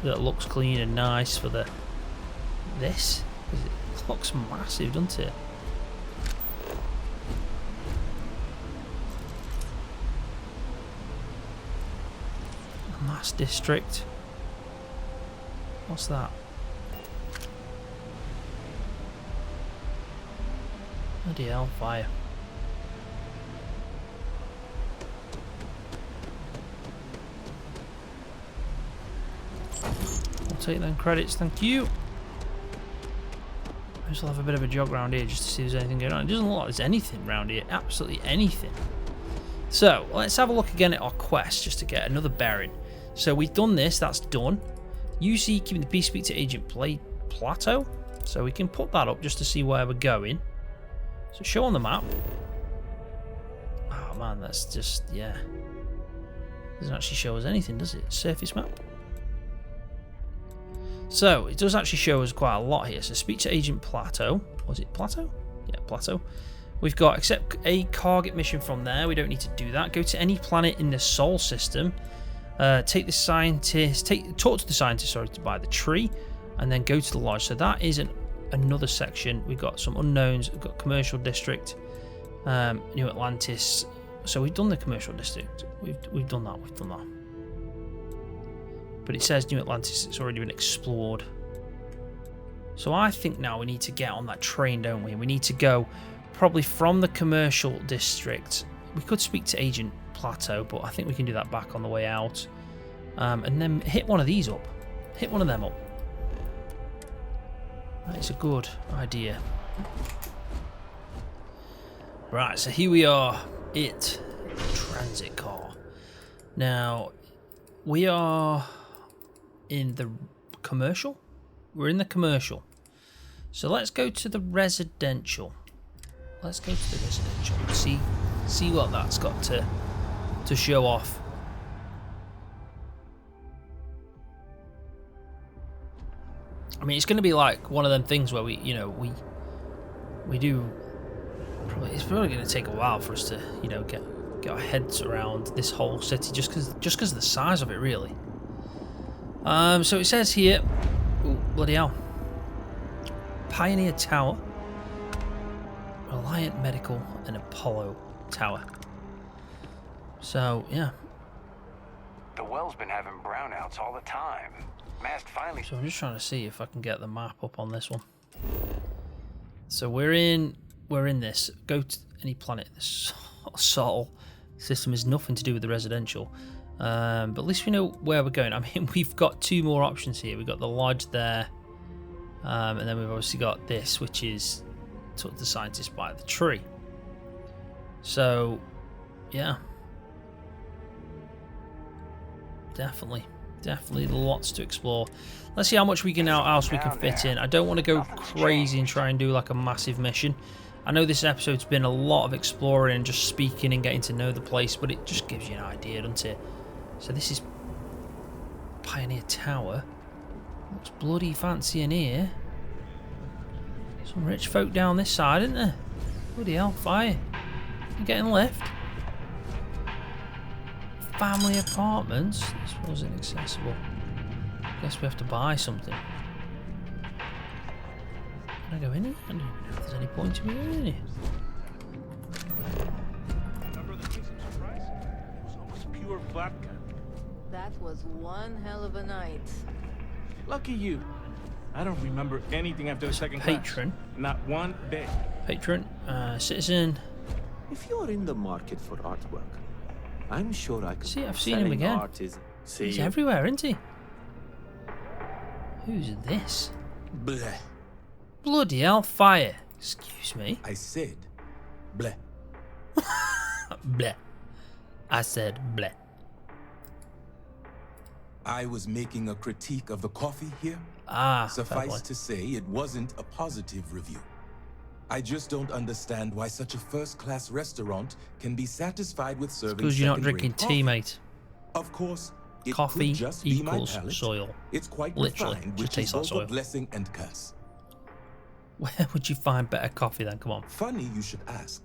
that looks clean and nice for this? Because it looks massive, doesn't it? A mass district. What's that? Bloody hell, fire. I'll take them credits, thank you. I just have a bit of a jog around here just to see if there's anything going on. It doesn't look like there's anything around here, absolutely anything. So, let's have a look again at our quest just to get another bearing. So we've done this, that's done. UC keeping the peace, speak to Agent Plateau. So we can put that up just to see where we're going. So show on the map. Oh man, that's just, yeah. Doesn't actually show us anything, does it? Surface map. So it does actually show us quite a lot here. So speak to Agent Plateau. Was it Plateau? Yeah, Plateau. We've got accept a target mission from there. We don't need to do that. Go to any planet in the Sol system. Take the scientist. Talk to the scientist. Sorry, to buy the tree, and then go to the lodge. So that is another section. We've got some unknowns. We've got commercial district, New Atlantis. So we've done the commercial district. We've done that. We've done that. But it says New Atlantis. It's already been explored. So I think now we need to get on that train, don't we? We need to go probably from the commercial district. We could speak to Agent Plateau, but I think we can do that back on the way out. And then hit one of these up. Hit one of them up. That's a good idea. Right, so here we are. Transit car. Now, we are in the commercial. We're in the commercial. So let's go to the residential. Let's go to the residential and see what that's got to show off. I mean, it's going to be like one of them things where we do. It's probably going to take a while for us to, get our heads around this whole city, just because of the size of it, really. So it says here, ooh, bloody hell, Pioneer Tower, Reliant Medical, and Apollo Tower. So yeah. The well's been having brownouts all the time. Mast finally. So I'm just trying to see if I can get the map up on this one. So we're in this. Go to any planet. This Sol system is nothing to do with the residential. But at least we know where we're going. I mean, we've got two more options here. We've got the lodge there. And then we've obviously got this, which is sort of the scientist by the tree. So, yeah. Definitely lots to explore. Let's see how much else we can fit in. I don't want to go crazy and try and do like a massive mission. I know this episode's been a lot of exploring and just speaking and getting to know the place, but it just gives you an idea, doesn't it? So this is Pioneer Tower. Looks bloody fancy in here. Some rich folk down this side, isn't there? Bloody hell, fire. You're getting left. Family apartments. This was inaccessible. Guess we have to buy something. Can I go in here? I don't even know if there's any point to me going in here. Pure vodka. That was one hell of a night. Lucky you. I don't remember anything after the second Patron. class. Not one bit. Patron. Citizen. If you're in the market for artwork, I'm sure I can. See, I've seen him again. He's everywhere, isn't he? Who's this? Bleh. Bloody hell, fire. Excuse me. I said, bleh. Bleh. I said, bleh. I was making a critique of the coffee here. Suffice Suffice to say, it wasn't a positive review. I just don't understand why such a first-class restaurant can be satisfied with serving because you're not drinking tea, mate. Of course, it coffee could just be my equals palate. soil. It's quite literally refined, just which tastes is like both soil. a blessing and curse. Where would you find better coffee then? Come on. Funny you should ask.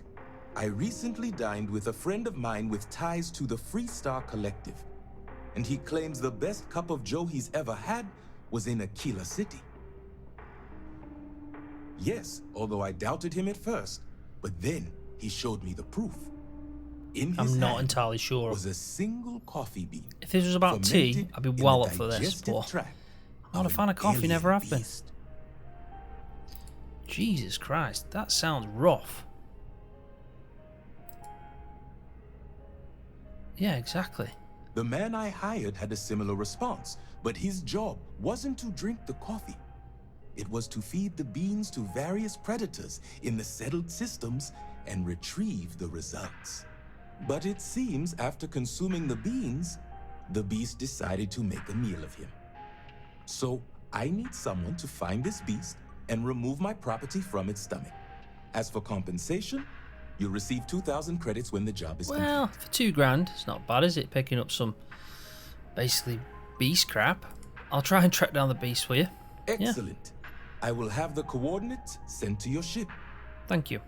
I recently dined with a friend of mine with ties to the Freestar Collective, and he claims the best cup of joe he's ever had was in Aquila City. Yes, although I doubted him at first, but then he showed me the proof. In his I'm not hand entirely sure. was a single coffee bean. If this was about tea, fermented I'd be in well the up for this, digestive but tract I'm not a of fan an of coffee, never alien have been. beast. Jesus Christ, that sounds rough. Yeah, exactly. The man I hired had a similar response, but his job wasn't to drink the coffee. It was to feed the beans to various predators in the settled systems and retrieve the results. But it seems after consuming the beans, the beast decided to make a meal of him. So I need someone to find this beast and remove my property from its stomach. As for compensation, you'll receive 2,000 credits when the job is complete. Well, for $2,000, it's not bad, is it? Picking up some, basically, beast crap. I'll try and track down the beast for you. Excellent. Yeah. I will have the coordinates sent to your ship. Thank you.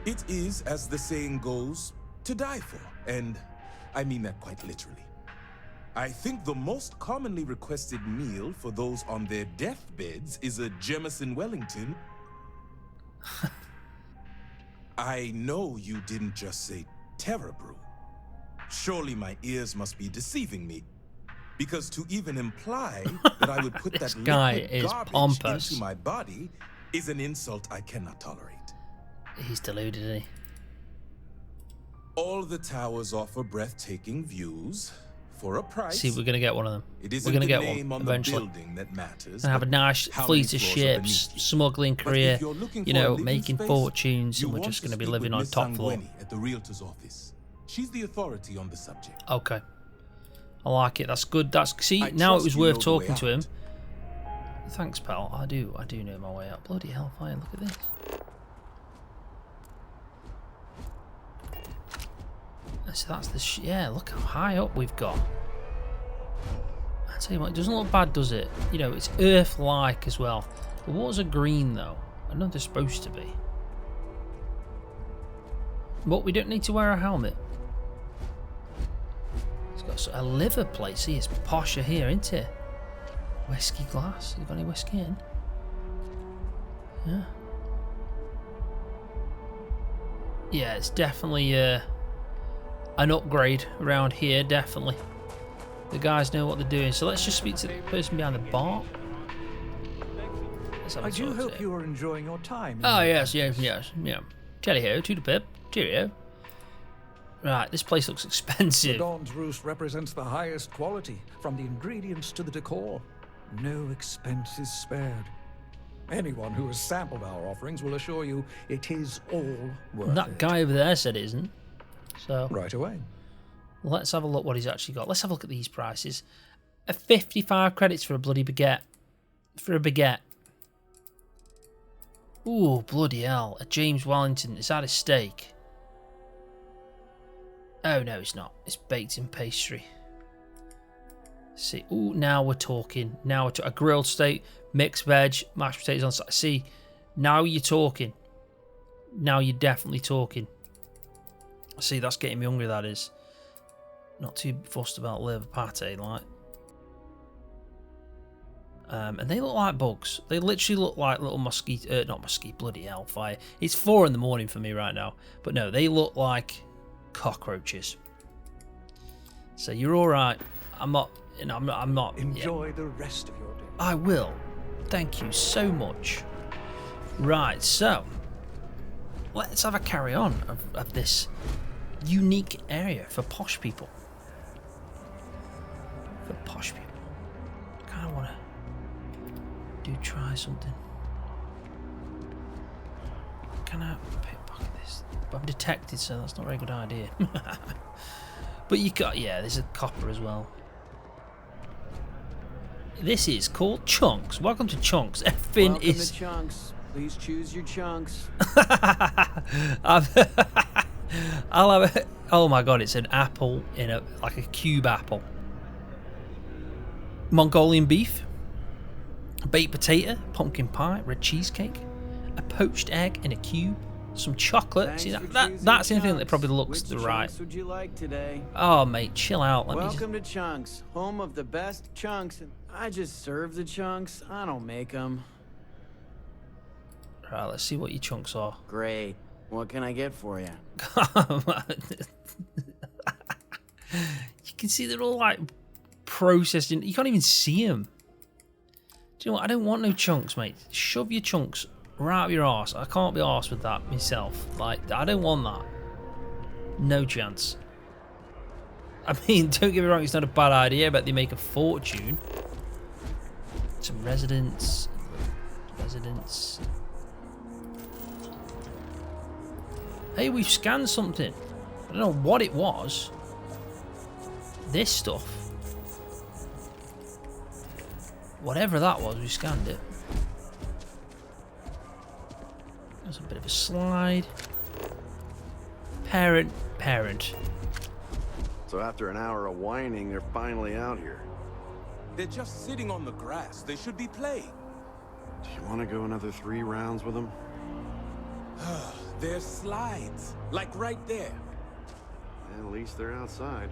It is, as the saying goes, to die for, and I mean that quite literally. I think the most commonly requested meal for those on their deathbeds is a Jemison Wellington. I know you didn't just say Terra Brew. Surely my ears must be deceiving me, because to even imply that I would put This that guy liquid is garbage pompous. into my body is an insult I cannot tolerate. He's deluded, isn't he? All the towers offer breathtaking views for a price. See, we're going to get one of them. It We're isn't going to the get name one on eventually. the building that matters, And have a but nice how fleet many of floors are ships, beneath you. smuggling But career, if you're looking you for a know, living making space, fortunes, you and we're want just going to be speak living with on Miss top floor. Sangweni at the realtor's office. She's the authority on the subject. Okay. I like it. That's good. See, I now it trust was you worth know the way talking to him. out. Thanks, pal. I do know my way out. Bloody hellfire, look at this. So that's the yeah, look how high up we've got. I tell you what, it doesn't look bad, does it? You know, it's Earth-like as well. The waters are green, though. I know they're supposed to be. But we don't need to wear a helmet. It's got so a liver plate. See, it's posher here, isn't it? Whiskey glass. You got any whiskey in? Yeah. Yeah, it's definitely an upgrade around here, definitely. The guys know what they're doing. So let's just speak to the person behind the bar. I do hope you are enjoying your time. Oh, yes. Tally-ho, to the pip. Cheerio. Right, this place looks expensive. The Dawn's Roost represents the highest quality, from the ingredients to the decor. No expense is spared. Anyone who has sampled our offerings will assure you it is all worth That it. guy over there said it isn't. So right away. Let's have a look what he's actually got. Let's have a look at these prices. 55 credits for a bloody baguette. For a baguette. Ooh, bloody hell. A James Wellington. Is that a steak? Oh, no, it's not. It's baked in pastry. See, ooh, now we're talking. Now we're a grilled steak, mixed veg, mashed potatoes on side. See, now you're talking. Now you're definitely talking. See, that's getting me hungry, that is. Not too fussed about liver pate, like. And they look like bugs. They literally look like little mosquito, not mosquito, bloody hellfire. It's 4 in the morning for me right now. But no, they look like cockroaches. So you're all right. I'm not. I'm not. Enjoy the rest of your day. I will. Thank you so much. Right, so let's have a carry on of this unique area for posh people. For posh people. I kind of want to try something. Can I pickpocket this? But I'm detected, so that's not a very good idea. But you got, yeah, there's a copper as well. This is called Chunks. Welcome to Chunks. Welcome to Chunks. Please choose your chunks. I'll have a, oh my god, it's an apple in a, like a cube apple. Mongolian beef. Baked potato, pumpkin pie, red cheesecake, a poached egg in a cube, some chocolate. See, that's the thing that probably looks the right. Which chunks would you like today? Oh, mate, chill out. Welcome to Chunks, home of the best chunks. I just serve the chunks. I don't make them. Right, let's see what your chunks are. Great. What can I get for you? You can see they're all like processed in. You can't even see them. Do you know what? I don't want no chunks, mate. Shove your chunks right up your arse. I can't be arsed with that myself. Like, I don't want that. No chance. I mean, don't get me wrong, it's not a bad idea, but they make a fortune. Some residents. Hey, we've scanned something. I don't know what it was. This stuff. Whatever that was, we scanned it. There's a bit of a slide. Parent. So after an hour of whining, they're finally out here. They're just sitting on the grass. They should be playing. Do you want to go another 3 rounds with them? There's slides, like right there. At least they're outside.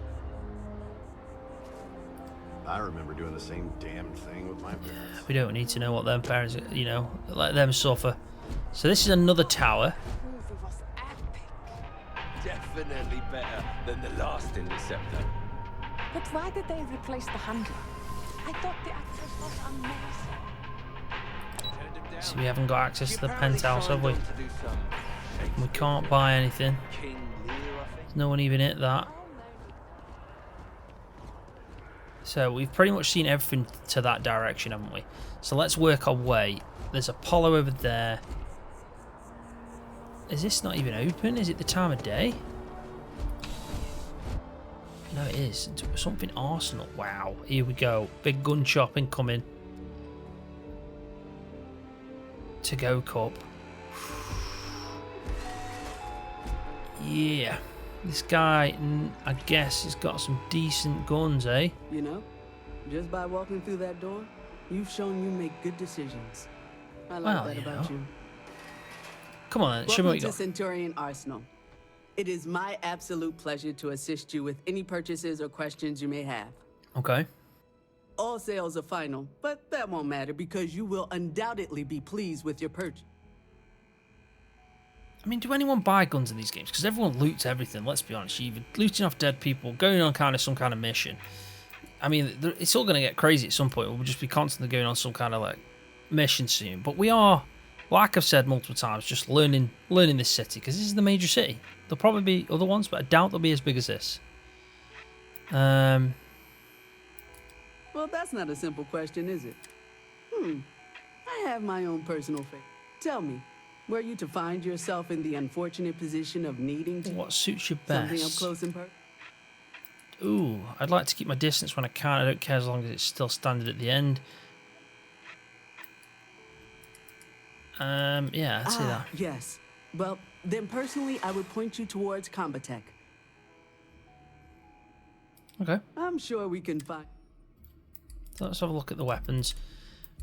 I remember doing the same damn thing with my parents. We don't need to know what them parents, you know, let them suffer. So this is another tower. Definitely better than the last interceptor. But why did they replace the handler? I thought the access was amazing. So we haven't got access to the penthouse, have we? We can't buy anything. There's no one even hit that. So we've pretty much seen everything to that direction, haven't we? So let's work our way. There's Apollo over there. Is this not even open? Is it the time of day? No, it is. It's something Arsenal. Wow. Here we go. Big gun shop incoming. To-go cup. Yeah. This guy, I guess, has got some decent guns, eh? You know, just by walking through that door, you've shown you make good decisions. I like that about you. Come on, then. Show me what you Welcome to got. Centurion Arsenal. It is my absolute pleasure to assist you with any purchases or questions you may have. Okay. All sales are final, but that won't matter because you will undoubtedly be pleased with your purchase. I mean, do anyone buy guns in these games? Because everyone loots everything, let's be honest. You're either looting off dead people, going on kind of some kind of mission. I mean, it's all going to get crazy at some point. We'll just be constantly going on some kind of like mission soon. But we are, like I've said multiple times, just learning this city, because this is the major city. There'll probably be other ones, but I doubt they'll be as big as this. Well, that's not a simple question, is it? I have my own personal favorite. Tell me, were you to find yourself in the unfortunate position of needing to... What suits you best? Something up close and personal? Ooh, I'd like to keep my distance when I can. I don't care as long as it's still standard at the end. Yeah, I'd say that. Yes. Well, then personally, I would point you towards Combatech. Okay. I'm sure we can find... So let's have a look at the weapons.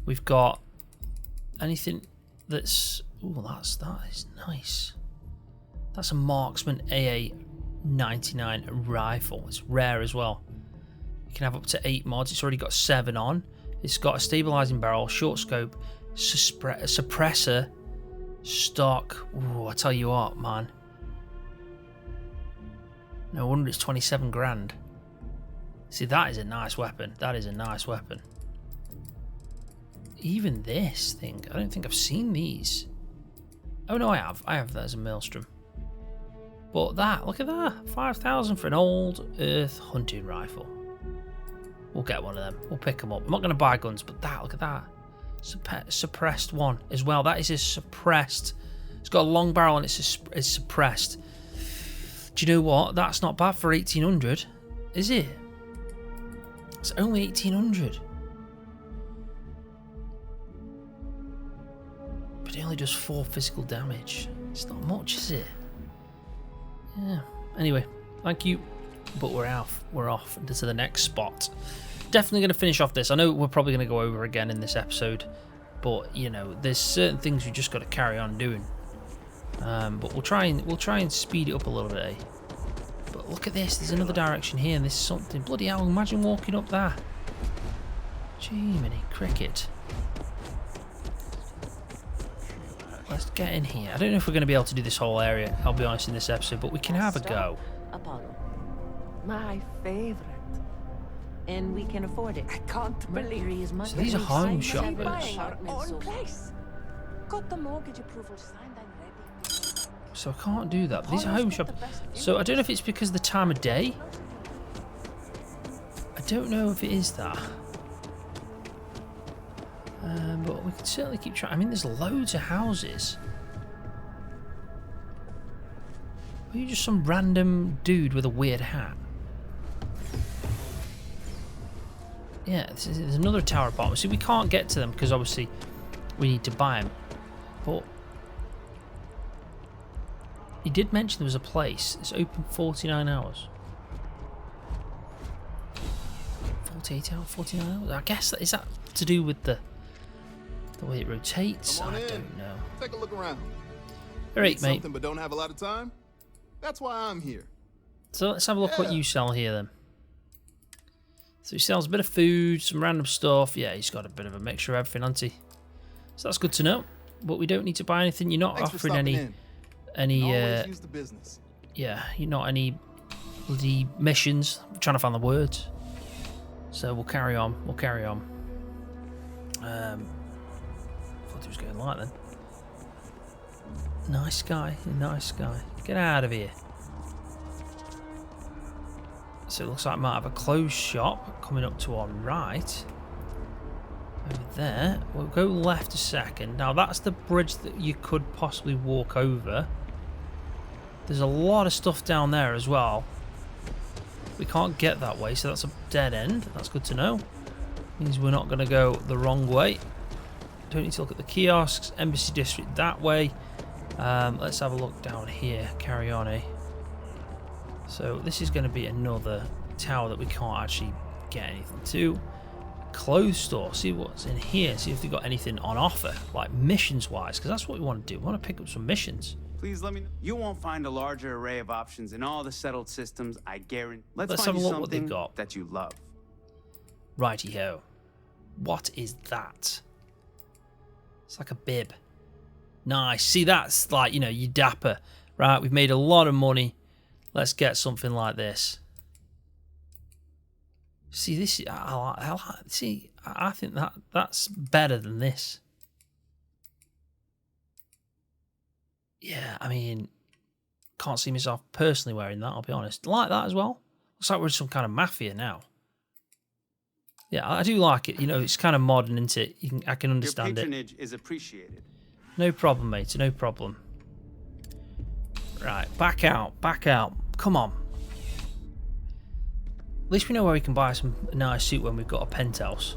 We've got anything that's... Ooh, that is nice. That's a marksman AA-99 rifle. It's rare as well. You can have up to 8 mods. It's already got 7 on. It's got a stabilizing barrel, short scope, suppressor, stock. Ooh, I tell you what, man. No wonder it's 27 grand. See, that is a nice weapon. That is a nice weapon. Even this thing, I don't think I've seen these. Oh no, I have. There's a Maelstrom. But that, look at that. 5,000 for an old Earth hunting rifle. We'll get one of them. We'll pick them up. I'm not going to buy guns, but that, look at that. Suppressed one as well. That is a suppressed. It's got a long barrel and it's suppressed. Do you know what? That's not bad for 1,800, is it? It's only 1,800. But it only does 4 physical damage. It's not much, is it? Yeah. Anyway, thank you. But we're off. We're off to the next spot. Definitely going to finish off this. I know we're probably going to go over again in this episode. But, you know, there's certain things we just got to carry on doing. But we'll try and speed it up a little bit, eh? But look at this. There's another direction here. And there's something. Bloody hell, imagine walking up there. Jiminy cricket. Let's get in here. I don't know if we're going to be able to do this whole area, I'll be honest, in this episode, but we can have a go. Apollo. My favorite. And we can afford it. I can't believe is much. So these are home shoppers. Our own place. Got the mortgage approval signed and ready. So I can't do that. These are home shoppers. So I don't know if it's because of the time of day. I don't know if it is that. But we can certainly keep trying. I mean, there's loads of houses. Are you just some random dude with a weird hat? Yeah, there's another tower apartment. See, we can't get to them because obviously we need to buy them. But he did mention there was a place. It's open 49 hours. 48 hours, 49 hours? I guess is that to do with the way it rotates? I don't know. Take a look around. Alright, mate. Something but don't have a lot of time? That's why I'm here. So let's have a look what you sell here then. So he sells a bit of food, some random stuff. Yeah, he's got a bit of a mixture of everything, hasn't he? So that's good to know. But we don't need to buy anything. You're not offering any use the business. Yeah, you're not any bloody missions. I'm trying to find the words. So we'll carry on. We'll carry on. I thought it was going light then. Nice guy, nice guy. Get out of here. So it looks like I might have a closed shop coming up to our right. Over there. We'll go left a second. Now that's the bridge that you could possibly walk over. There's a lot of stuff down there as well. We can't get that way, so that's a dead end. That's good to know. Means we're not going to go the wrong way. Don't need to look at the kiosks. Embassy District that way. Let's have a look down here. Carry on, eh? So this is going to be another tower that we can't actually get anything to. Clothes store. See what's in here. See if they've got anything on offer, like missions wise, because that's what we want to do. We want to pick up some missions. Please let me know. You won't find a larger array of options in all the settled systems, I guarantee. Let's have find a you look what they've something got. that you love. Righty-ho. What is that? It's like a bib. Nice. See, that's like, you know, you dapper. Right, we've made a lot of money. Let's get something like this. See, this is... I think that's better than this. Yeah, I mean, can't see myself personally wearing that, I'll be honest. Like that as well. Looks like we're in some kind of mafia now. Yeah, I do like it. You know, it's kind of modern, isn't it? I can understand Your patronage is appreciated. No problem, mate. No problem. Right, back out. Back out. Come on. At least we know where we can buy some nice suit when we've got a penthouse.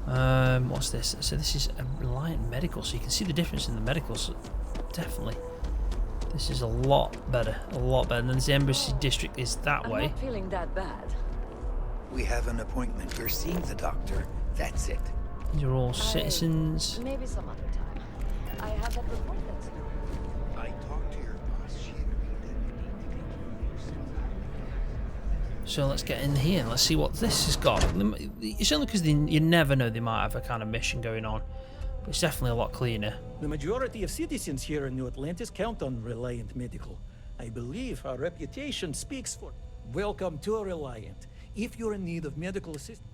What's this? So this is a Reliant Medical, so you can see the difference in the medicals. Definitely. This is a lot better. A lot better. And then the Embassy District is that way. I'm not feeling that bad. We have an appointment. You're seeing the doctor. That's it. These are all citizens. Maybe some other time. I have that report that's due. I talked to your boss. She agreed that you need to get So let's get in here and let's see what this has got. It's only because you never know, they might have a kind of mission going on. But it's definitely a lot cleaner. The majority of citizens here in New Atlantis count on Reliant Medical. I believe our reputation speaks for... Welcome to Reliant. If you're in need of medical assistance...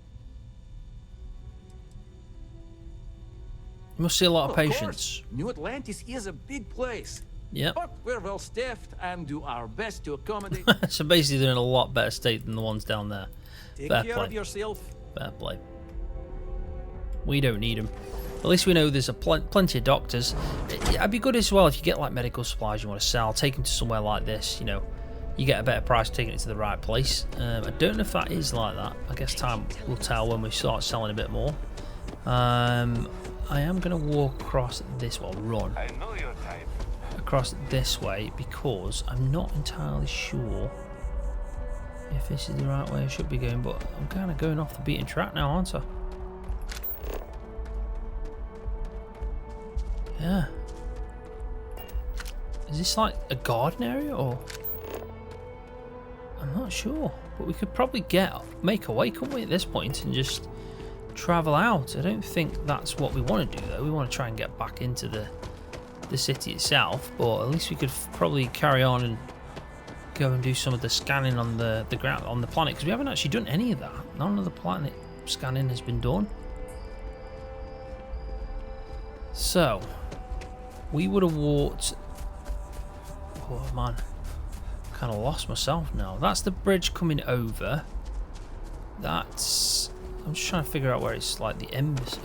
You must see a lot of patients. New Atlantis is a big place. Yep. But we're well staffed and do our best to accommodate... So basically they're in a lot better state than the ones down there. Take Fair care play. of yourself. Fair play. We don't need them. At least we know there's plenty of doctors. It'd be good as well if you get like medical supplies you want to sell. Take them to somewhere like this, you know. You get a better price taking it to the right place. I don't know if that is like that. I guess time will tell when we start selling a bit more. I am going to walk across this, well, run. I know your type. Across this way because I'm not entirely sure if this is the right way I should be going, but I'm kind of going off the beaten track now, aren't I? Yeah. Is this like a garden area or... I'm not sure, but we could probably make a way, couldn't we, at this point, and just travel out. I don't think that's what we want to do, though. We want to try and get back into the city itself, but at least we could probably carry on and go and do some of the scanning on the ground, on the planet, because we haven't actually done any of that. None of the planet scanning has been done. So, we would have walked... Oh, man. Kind of lost myself now. That's the bridge coming over. That's... I'm just trying to figure out where it's like the embassy,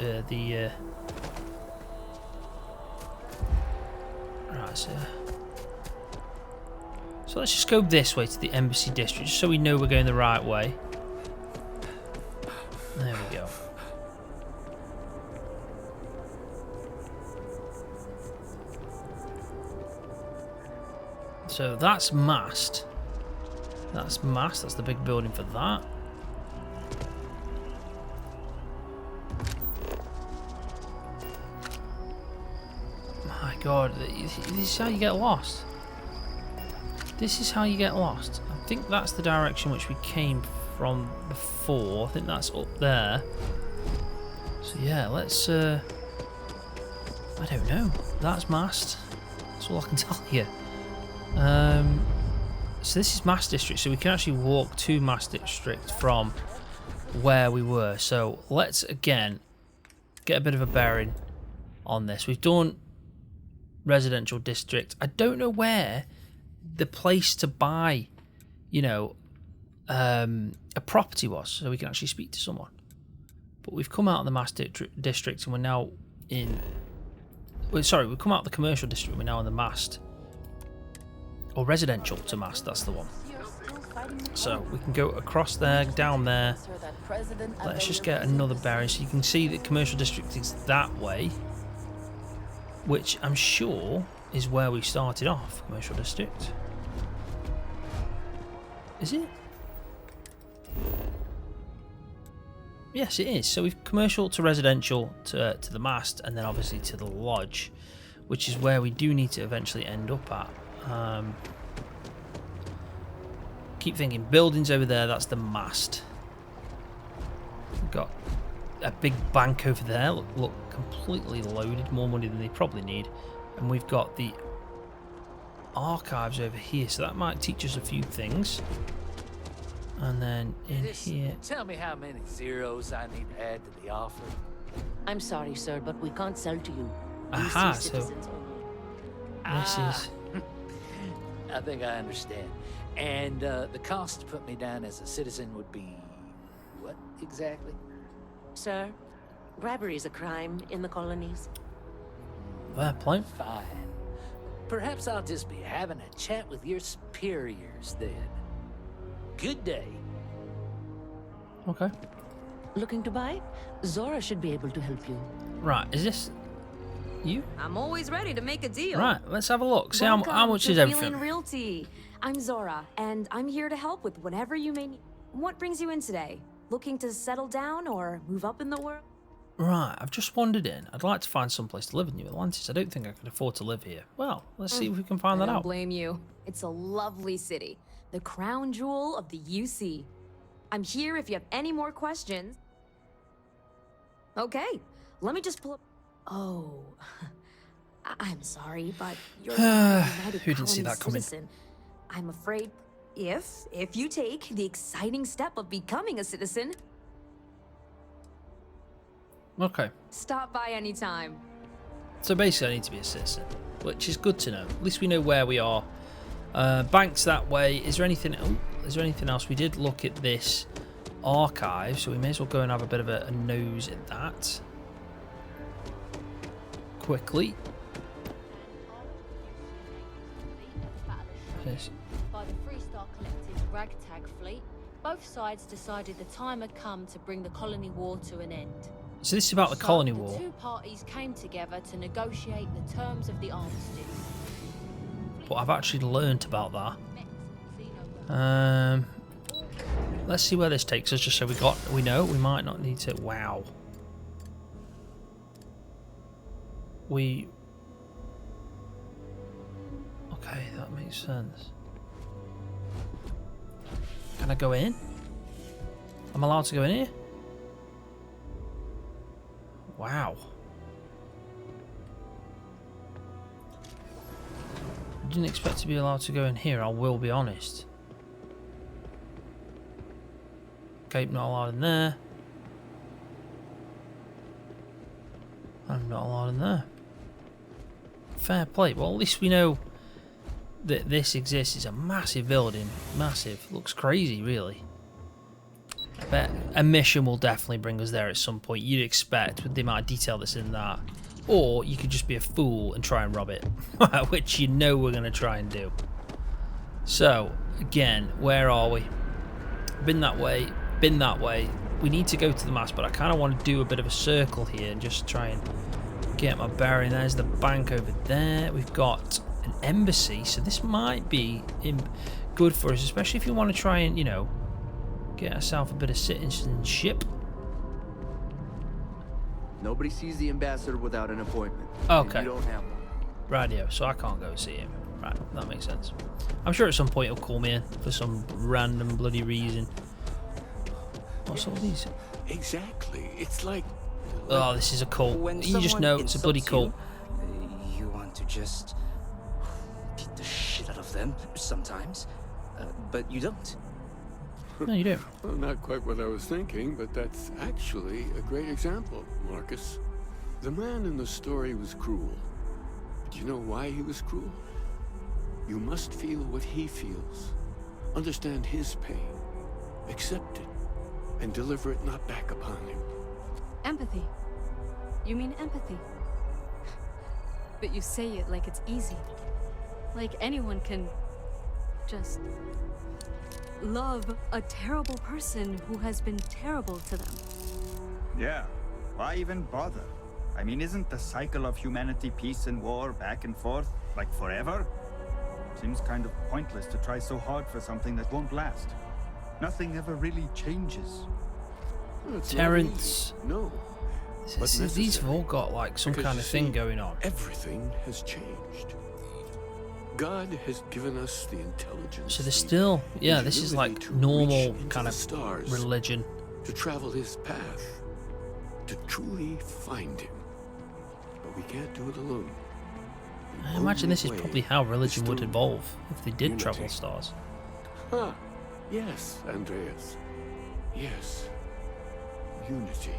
right, so let's just go this way to the Embassy District, just so we know we're going the right way. There we go. So that's mast. That's mast. That's the big building for that. My God, this is how you get lost. This is how you get lost. I think that's the direction which we came from before. I think that's up there. So yeah, let's... I don't know. That's mast. That's all I can tell you. So this is Mast District, so we can actually walk to Mast District from where we were. So let's again get a bit of a bearing on this. We've done Residential District. I don't know where the place to buy, you know, a property was, so we can actually speak to someone. But we've come out of the Mast District and we're now in... Well, sorry, we've come out of the Commercial District and we're now in the Mast. Or Residential to Mast, that's the one. So we can go across there, down there. Let's just get another bearing so you can see that Commercial District is that way, which I'm sure is where we started off. Commercial District. Is it? Yes, it is. So we've Commercial to Residential to the Mast, and then obviously to the Lodge, which is where we do need to eventually end up at. Keep thinking, buildings over there, that's the mast. We've got a big bank over there, look completely loaded, more money than they probably need. And we've got the archives over here, so that might teach us a few things. And then in here... Tell me how many zeros I need to add to the offer. I'm sorry, sir, but we can't sell to you. Aha, so this is... I think I understand. And the cost to put me down as a citizen would be... what exactly? Sir, robbery is a crime in the colonies. Fair point. Fine. Perhaps I'll just be having a chat with your superiors then. Good day. Okay. Looking to buy? Zora should be able to help you. Right, is this you? I'm always ready to make a deal. Right, let's have a look. See how much is everything. Feeling Realty. I'm Zora, and I'm here to help with whatever you may need. What brings you in today? Looking to settle down or move up in the world? Right, I've just wandered in. I'd like to find some place to live in New Atlantis. I don't think I could afford to live here. Well, let's see if we can find that I don't out. blame you. It's a lovely city. The crown jewel of the UC. I'm here if you have any more questions. Okay, let me just pull up... Oh... I'm sorry, but you're a United Who didn't see Colony that coming? citizen. I'm afraid if you take the exciting step of becoming a citizen... Okay. Stop by anytime. So basically I need to be a citizen, which is good to know. At least we know where we are. Banks that way. Is there anything else? We did look at this archive, so we may as well go and have a bit of a nose at that. Quickly. Yes. By the Freestar Collective's ragtag fleet, both sides decided the time had come to bring the colony war to an end. So this is about the colony war. The two parties came together to negotiate the terms of the armistice. But I've actually learnt about that. Let's see where this takes us, just so we know we might not need to. Wow. Okay, that makes sense. Can I go in? I'm allowed to go in here? Wow. I didn't expect to be allowed to go in here, I will be honest. Okay, not allowed in there. I'm not allowed in there. Fair play. Well, at least we know that this exists. It's a massive building. Massive. Looks crazy, really. I bet a mission will definitely bring us there at some point. You'd expect with the amount of detail that's in that. Or you could just be a fool and try and rob it. Which you know we're going to try and do. So, again, where are we? Been that way. Been that way. We need to go to the mast, but I kind of want to do a bit of a circle here and just try and get my bearing. There's the bank over there. We've got an embassy, so this might be good for us, especially if you want to try and, you know, get ourselves a bit of citizenship. Nobody sees the ambassador without an appointment. Okay. You don't have one. Radio, so I can't go see him. Right, that makes sense. I'm sure at some point he'll call me in for some random bloody reason. What's all these? Exactly. It's like... Oh, this is a cult. You just know it's a bloody cult. You want to just beat the shit out of them sometimes, but you don't. No, you do. Well, not quite what I was thinking, but that's actually a great example, Marcus. The man in the story was cruel. But you know why he was cruel? You must feel what he feels. Understand his pain. Accept it. And deliver it not back upon him. Empathy. You mean empathy? But you say it like it's easy. Like anyone can just love a terrible person who has been terrible to them. Yeah, why even bother? I mean, isn't the cycle of humanity peace and war back and forth, like forever? Seems kind of pointless to try so hard for something that won't last. Nothing ever really changes. Terrence. No. These have all got like some kind of thing going on. Everything has changed. God has given us the intelligence. So there's still, yeah, this is like normal kind of stars, religion. To travel his path, to truly find him. But we can't do it alone. I imagine this is probably how religion would evolve if they did travel stars. Ah, yes, Andreas. Yes. Unity.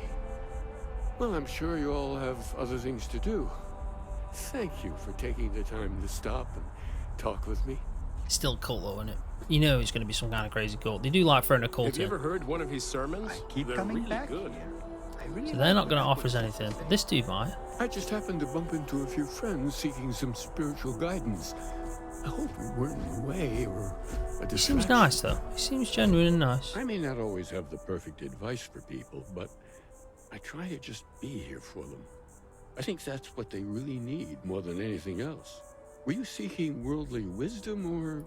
Well, I'm sure you all have other things to do. Thank you for taking the time to stop and talk with me. It's still a cult though, isn't it? You know it's going to be some kind of crazy cult. They do like throwing a cult in. Have you ever heard one of his sermons? I keep They're coming really back good. here. So they're not going to offer us anything, but this dude might. I just happened to bump into a few friends seeking some spiritual guidance. I hope we weren't in the way or a distraction. He seems nice though. He seems genuine and nice. I may not always have the perfect advice for people, but I try to just be here for them. I think that's what they really need more than anything else. Were you seeking worldly wisdom or...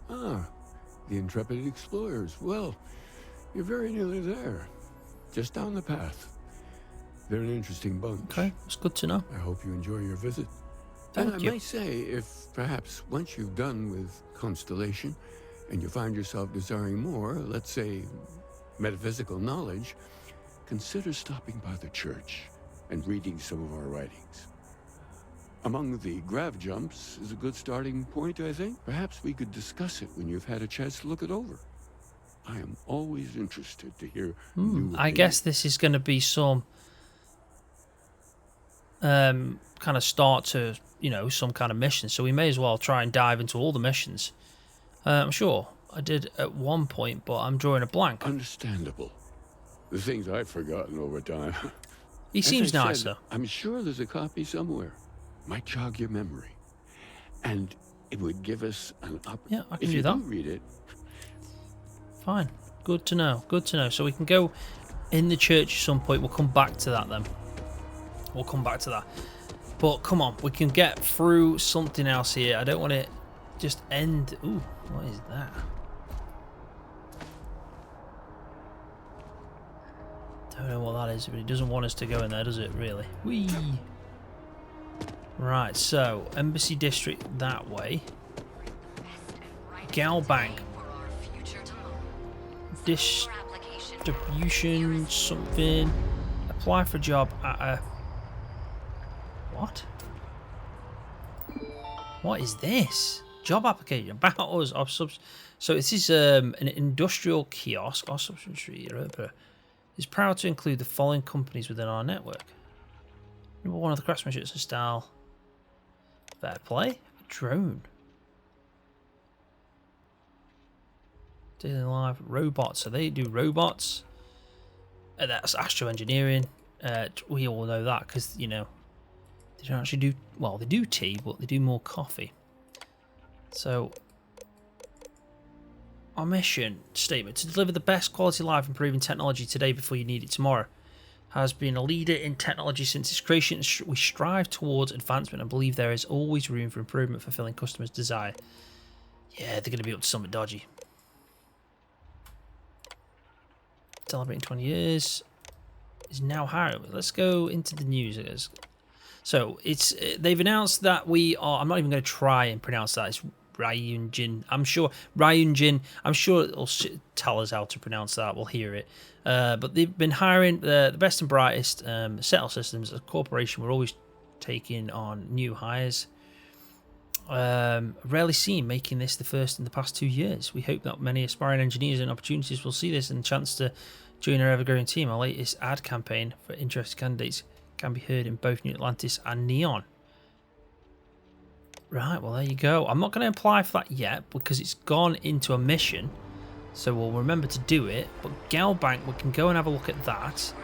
Ah, the intrepid explorers. Well, you're very nearly there. Just down the path. They're an interesting bunch. Okay, it's good to know. I hope you enjoy your visit. Thank and you. I may say, if perhaps once you've done with Constellation and you find yourself desiring more, let's say metaphysical knowledge, consider stopping by the church and reading some of our writings. Among the grav jumps is a good starting point, I think. Perhaps we could discuss it when you've had a chance to look it over. I am always interested to hear new I guess this is going to be some kind of start to, you know, some kind of mission. So we may as well try and dive into all the missions. I'm sure I did at one point, but I'm drawing a blank. Understandable. The things I've forgotten over time. He seems nice, though. I'm sure there's a copy somewhere. Might jog your memory. And it would give us an opportunity. Yeah, I can if do you that. do read it. Fine. Good to know. Good to know. So we can go in the church at some point. We'll come back to that then. We'll come back to that. But come on, we can get through something else here. I don't want to just end. Ooh, what is that? Don't know what that is, but it doesn't want us to go in there, does it, really? Whee! Right, so, Embassy District that way. Galbank. Distribution something. Apply for a job at a... What? What is this? Job application. About us. So this is an industrial kiosk or subsidiary. Is proud to include the following companies within our network. Number one of the craftsmanship style. Fair play. Drone. Daily life. Robots. So they do robots. That's Astro Engineering. We all know that because, you know, they don't actually do... Well, they do tea, but they do more coffee. So... Our mission statement: to deliver the best quality life improving technology today before you need it tomorrow. Has been a leader in technology since its creation. We strive towards advancement and believe there is always room for improvement, fulfilling customers' desire. Yeah, they're going to be up to something dodgy. Celebrating 20 years. Is now hiring. Let's go into the news. So it's they've announced that we are... I'm not even going to try and pronounce that. It's Ryunjin. I'm sure Ryunjin. I'm sure it'll tell us how to pronounce that. We'll hear it. But they've been hiring the best and brightest. Settle Systems, a corporation, we're always taking on new hires. Rarely seen, making this the first in the past 2 years. We hope that many aspiring engineers and opportunities will see this and chance to join our ever-growing team. Our latest ad campaign for interested candidates can be heard in both New Atlantis and Neon. Right, well, there you go. I'm not going to apply for that yet because it's gone into a mission. So we'll remember to do it. But Galbank, we can go and have a look at that.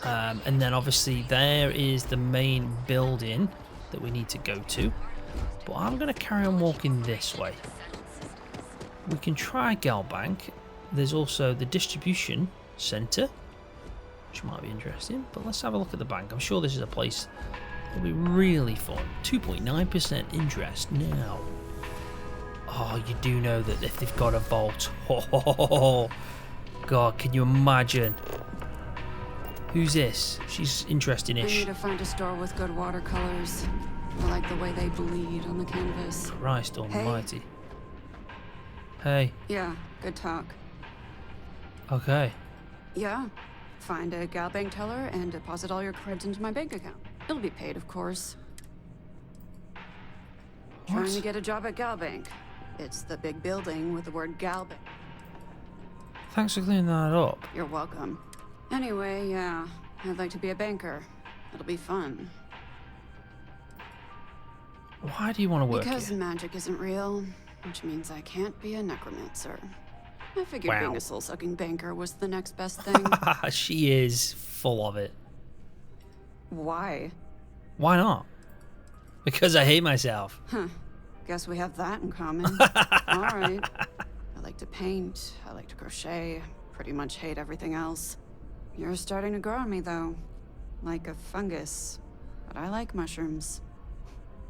And then obviously there is the main building that we need to go to. But I'm going to carry on walking this way. We can try Galbank. There's also the distribution centre, which might be interesting. But let's have a look at the bank. I'm sure this is a place... It'll be really fun. 2.9% interest now. Oh, you do know that if they've got a vault. Oh, God, can you imagine? Who's this? She's I interesting-ish. need to find a store with good watercolors. I like the way they bleed on the canvas. Christ almighty. Hey. Yeah, good talk. Okay. Yeah. Find a gal bank teller and deposit all your creds into my bank account. It'll be paid, of course. Trying to get a job at Gal Bank. It's the big building with the word Gal Bank. Thanks for clearing that up. You're welcome. Anyway, yeah, I'd like to be a banker. It'll be fun. Why do you want to work Because here? magic isn't real, which means I can't be a necromancer. I figured being a soul-sucking banker was the next best thing. She is full of it. Why? Why not? Because I hate myself. Huh. Guess we have that in common. All right. I like to paint. I like to crochet. Pretty much hate everything else. You're starting to grow on me, though. Like a fungus. But I like mushrooms.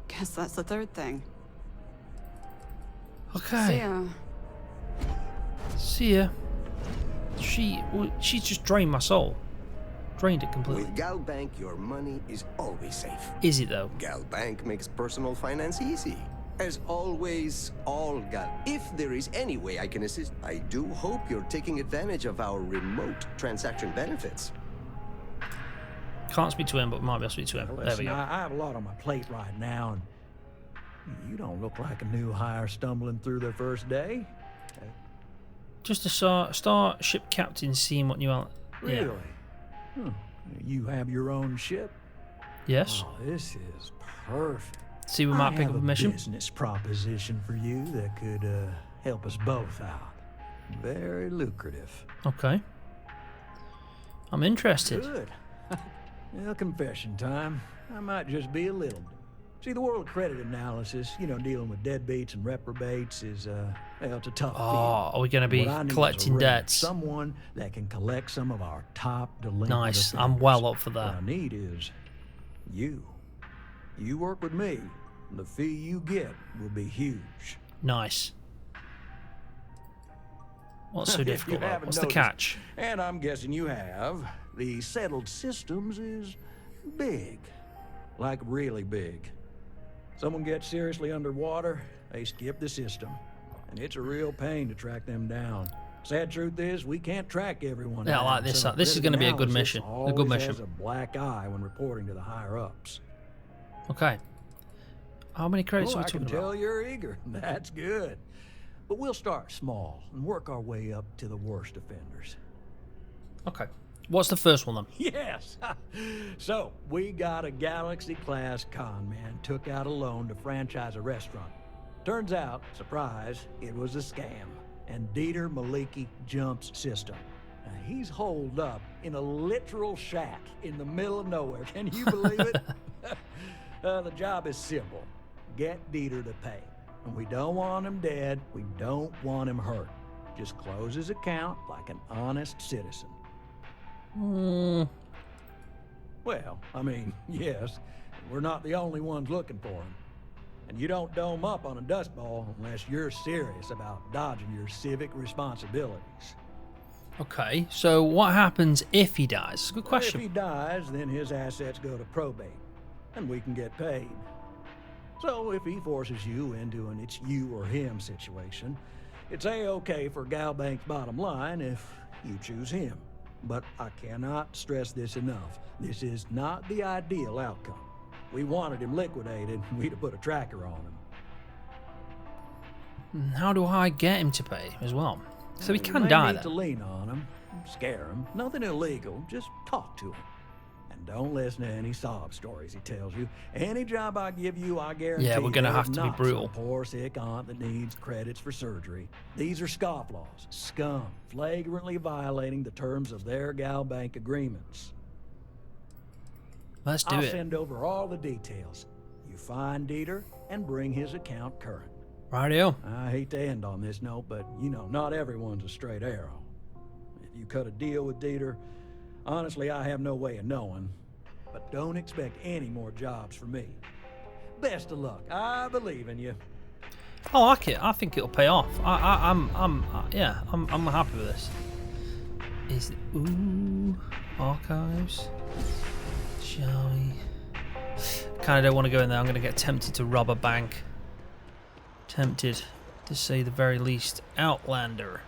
Guess that's the third thing. Okay. See ya. See ya. She just drained my soul. Drained it completely. With Gal Bank, your money is always safe. Is it though? Gal Bank makes personal finance easy. As always, all Gal. If there is any way I can assist, I do hope you're taking advantage of our remote transaction benefits. Can't speak to him, but might be able to speak to him. Listen, There we go. I have a lot on my plate right now, and you don't look like a new hire stumbling through their first day. Just a starship captain seeing what you are. Really? You have your own ship? Yes. Oh, this is perfect. See, we might pick up a mission. Business proposition for you that could help us both out. Very lucrative. Okay. I'm interested. Good. Well, confession time. I might just be a little. See, the world of credit analysis, you know, dealing with deadbeats and reprobates is, well, it's a tough field. Are we going to be collecting debts? Someone that can collect some of our top delinquent Nice. offenders. I'm well up for that. What I need is you. You work with me, and the fee you get will be huge. Nice. What's so If you difficult? Though? haven't What's the noticed, catch? And I'm guessing you have. The settled systems is big. Like really big. Someone gets seriously underwater, they skip the system. And it's a real pain to track them down. Sad truth is, we can't track everyone. Yeah, I like this. So This is going to be a good mission. A good always mission. has a black eye when reporting to the higher ups. Okay. How many credits are we I can talking tell about? you're eager. That's good. But we'll start small and work our way up to the worst offenders. Okay. What's the first one then? Yes. So, we got a Galaxy-class con man took out a loan to franchise a restaurant. Turns out, surprise, it was a scam. And Dieter Maliki jumps system. Now, he's holed up in a literal shack in the middle of nowhere. Can you believe it? The job is simple. Get Dieter to pay. And we don't want him dead. We don't want him hurt. Just close his account like an honest citizen. Well, I mean, yes, we're not the only ones looking for him. And you don't dome up on a dust ball unless you're serious about dodging your civic responsibilities. Okay, so what happens if he dies? Good question. If he dies, then his assets go to probate, and we can get paid. So if he forces you into an it's you or him situation, it's A-okay for Galbank's bottom line if you choose him. But I cannot stress this enough. This is not the ideal outcome. We wanted him liquidated, we'd have put a tracker on him. How do I get him to pay as well? So he You can may die need then. to lean on him, scare him. Nothing illegal, just talk to him. And don't listen to any sob stories he tells you. Any job I give you, I guarantee Yeah, we're gonna there's have to be not brutal. some poor sick aunt that needs credits for surgery. These are scofflaws, scum, flagrantly violating the terms of their Galbank agreements. Let's do I'll it. send over all the details. You find Dieter and bring his account current. Rightio. I hate to end on this note, but you know, not everyone's a straight arrow. If you cut a deal with Dieter, honestly, I have no way of knowing. But don't expect any more jobs from me. Best of luck. I believe in you. I like it. I think it'll pay off. I'm happy with this. Is ooh archives? Shall we? Kind of don't want to go in there. I'm going to get tempted to rob a bank. Tempted, to say the very least. Outlander.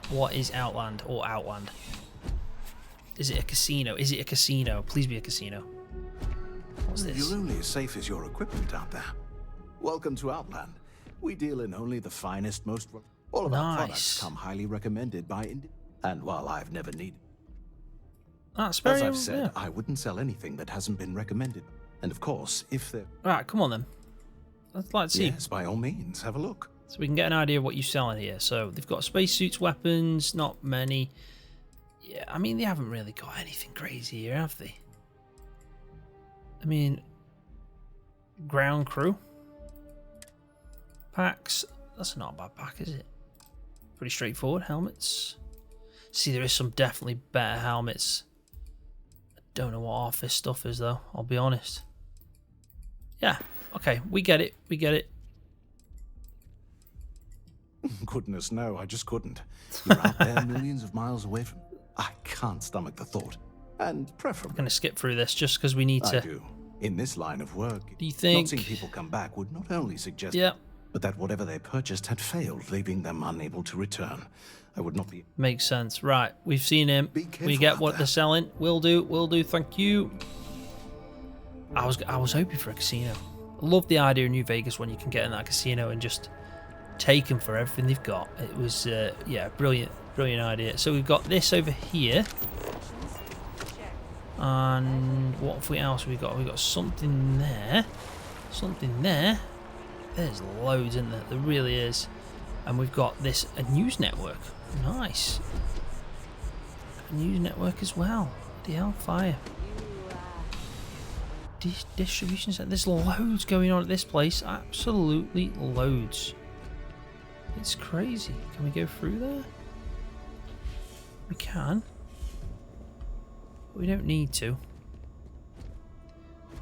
What is Outland or Outland? Is it a casino? Is it a casino? Please be a casino. What's this? You're only as safe as your equipment out there. Welcome to Outland. We deal in only the finest, most... All of our products come highly recommended by... And while I've never needed... That's very... As I've said, I wouldn't sell anything that hasn't been recommended. And of course, if they're... Right, come on then. Let's see. Yes, by all means, have a look. So we can get an idea of what you're selling here. So they've got spacesuits, weapons, not many. Yeah, I mean, they haven't really got anything crazy here, have they? I mean, ground crew. Packs. That's not a bad pack, is it? Pretty straightforward. Helmets. See, there is some definitely better helmets. I don't know what half this stuff is, though. I'll be honest. Yeah. Okay, we get it. We get it. Goodness, no, I just couldn't. You're out there millions of miles away from... I can't stomach the thought. And preferably... I'm going to skip through this just because we need to... I do. In this line of work, do you think... not seeing people come back would not only suggest... Yeah. But that whatever they purchased had failed, leaving them unable to return. I would not be... Makes sense. Right, we've seen him. We get what they're selling. Will do, thank you. I was hoping for a casino. I love the idea of New Vegas when you can get in that casino and just take them for everything they've got. It was, yeah, brilliant idea. So we've got this over here. And what have we else we got? We've got something there. Something there. There's loads in there. There really is. And we've got this, a news network. Nice. A news network as well. The hellfire. Distribution center. There's loads going on at this place. Absolutely loads. It's crazy. Can we go through there? We can. But we don't need to.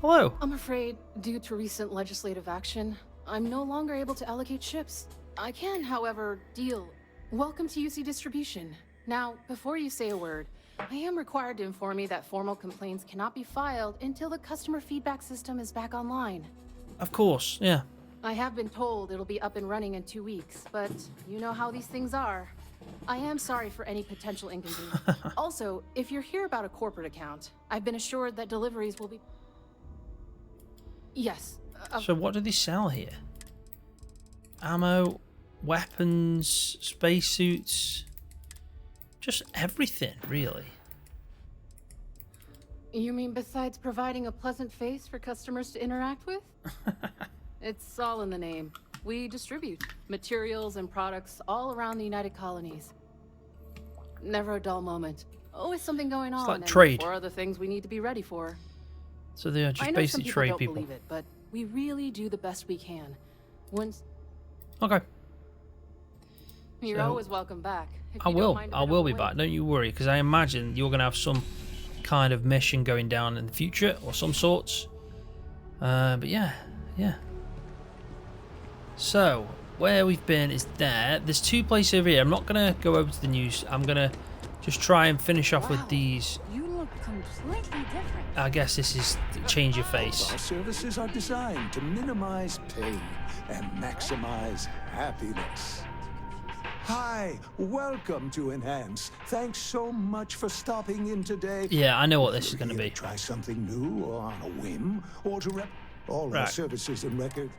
Hello. I'm afraid, due to recent legislative action, I'm no longer able to allocate ships. I can, however, deal. Welcome to UC Distribution. Now, before you say a word, I am required to inform you that formal complaints cannot be filed until the customer feedback system is back online. Of course, yeah. I have been told it'll be up and running in 2 weeks, but you know how these things are. I am sorry for any potential inconvenience. Also, if you're here about a corporate account, I've been assured that deliveries will be... Yes. So what do they sell here? Ammo, weapons, spacesuits, just everything, really. You mean besides providing a pleasant face for customers to interact with? It's all in the name. We distribute materials and products all around the United Colonies. Never a dull moment. Always something going on. It's like trade. Or other things we need to be ready for. So they are just basically trade people. I know some people don't believe it, but we really do the best we can. Once. Okay. You're always welcome back. I will be back. Don't you worry, because I imagine you're going to have some kind of mission going down in the future or some sorts. But yeah. So where we've been is there. There's two places over here. I'm not going to go over to the news. I'm going to just try and finish off with these. You look completely different. I guess this is change your face. Our services are designed to minimize pain and maximize happiness. Hi, welcome to Enhance. Thanks so much for stopping in today. Yeah, I know what this is going to be. Try something new or on a whim, or to all our services and record.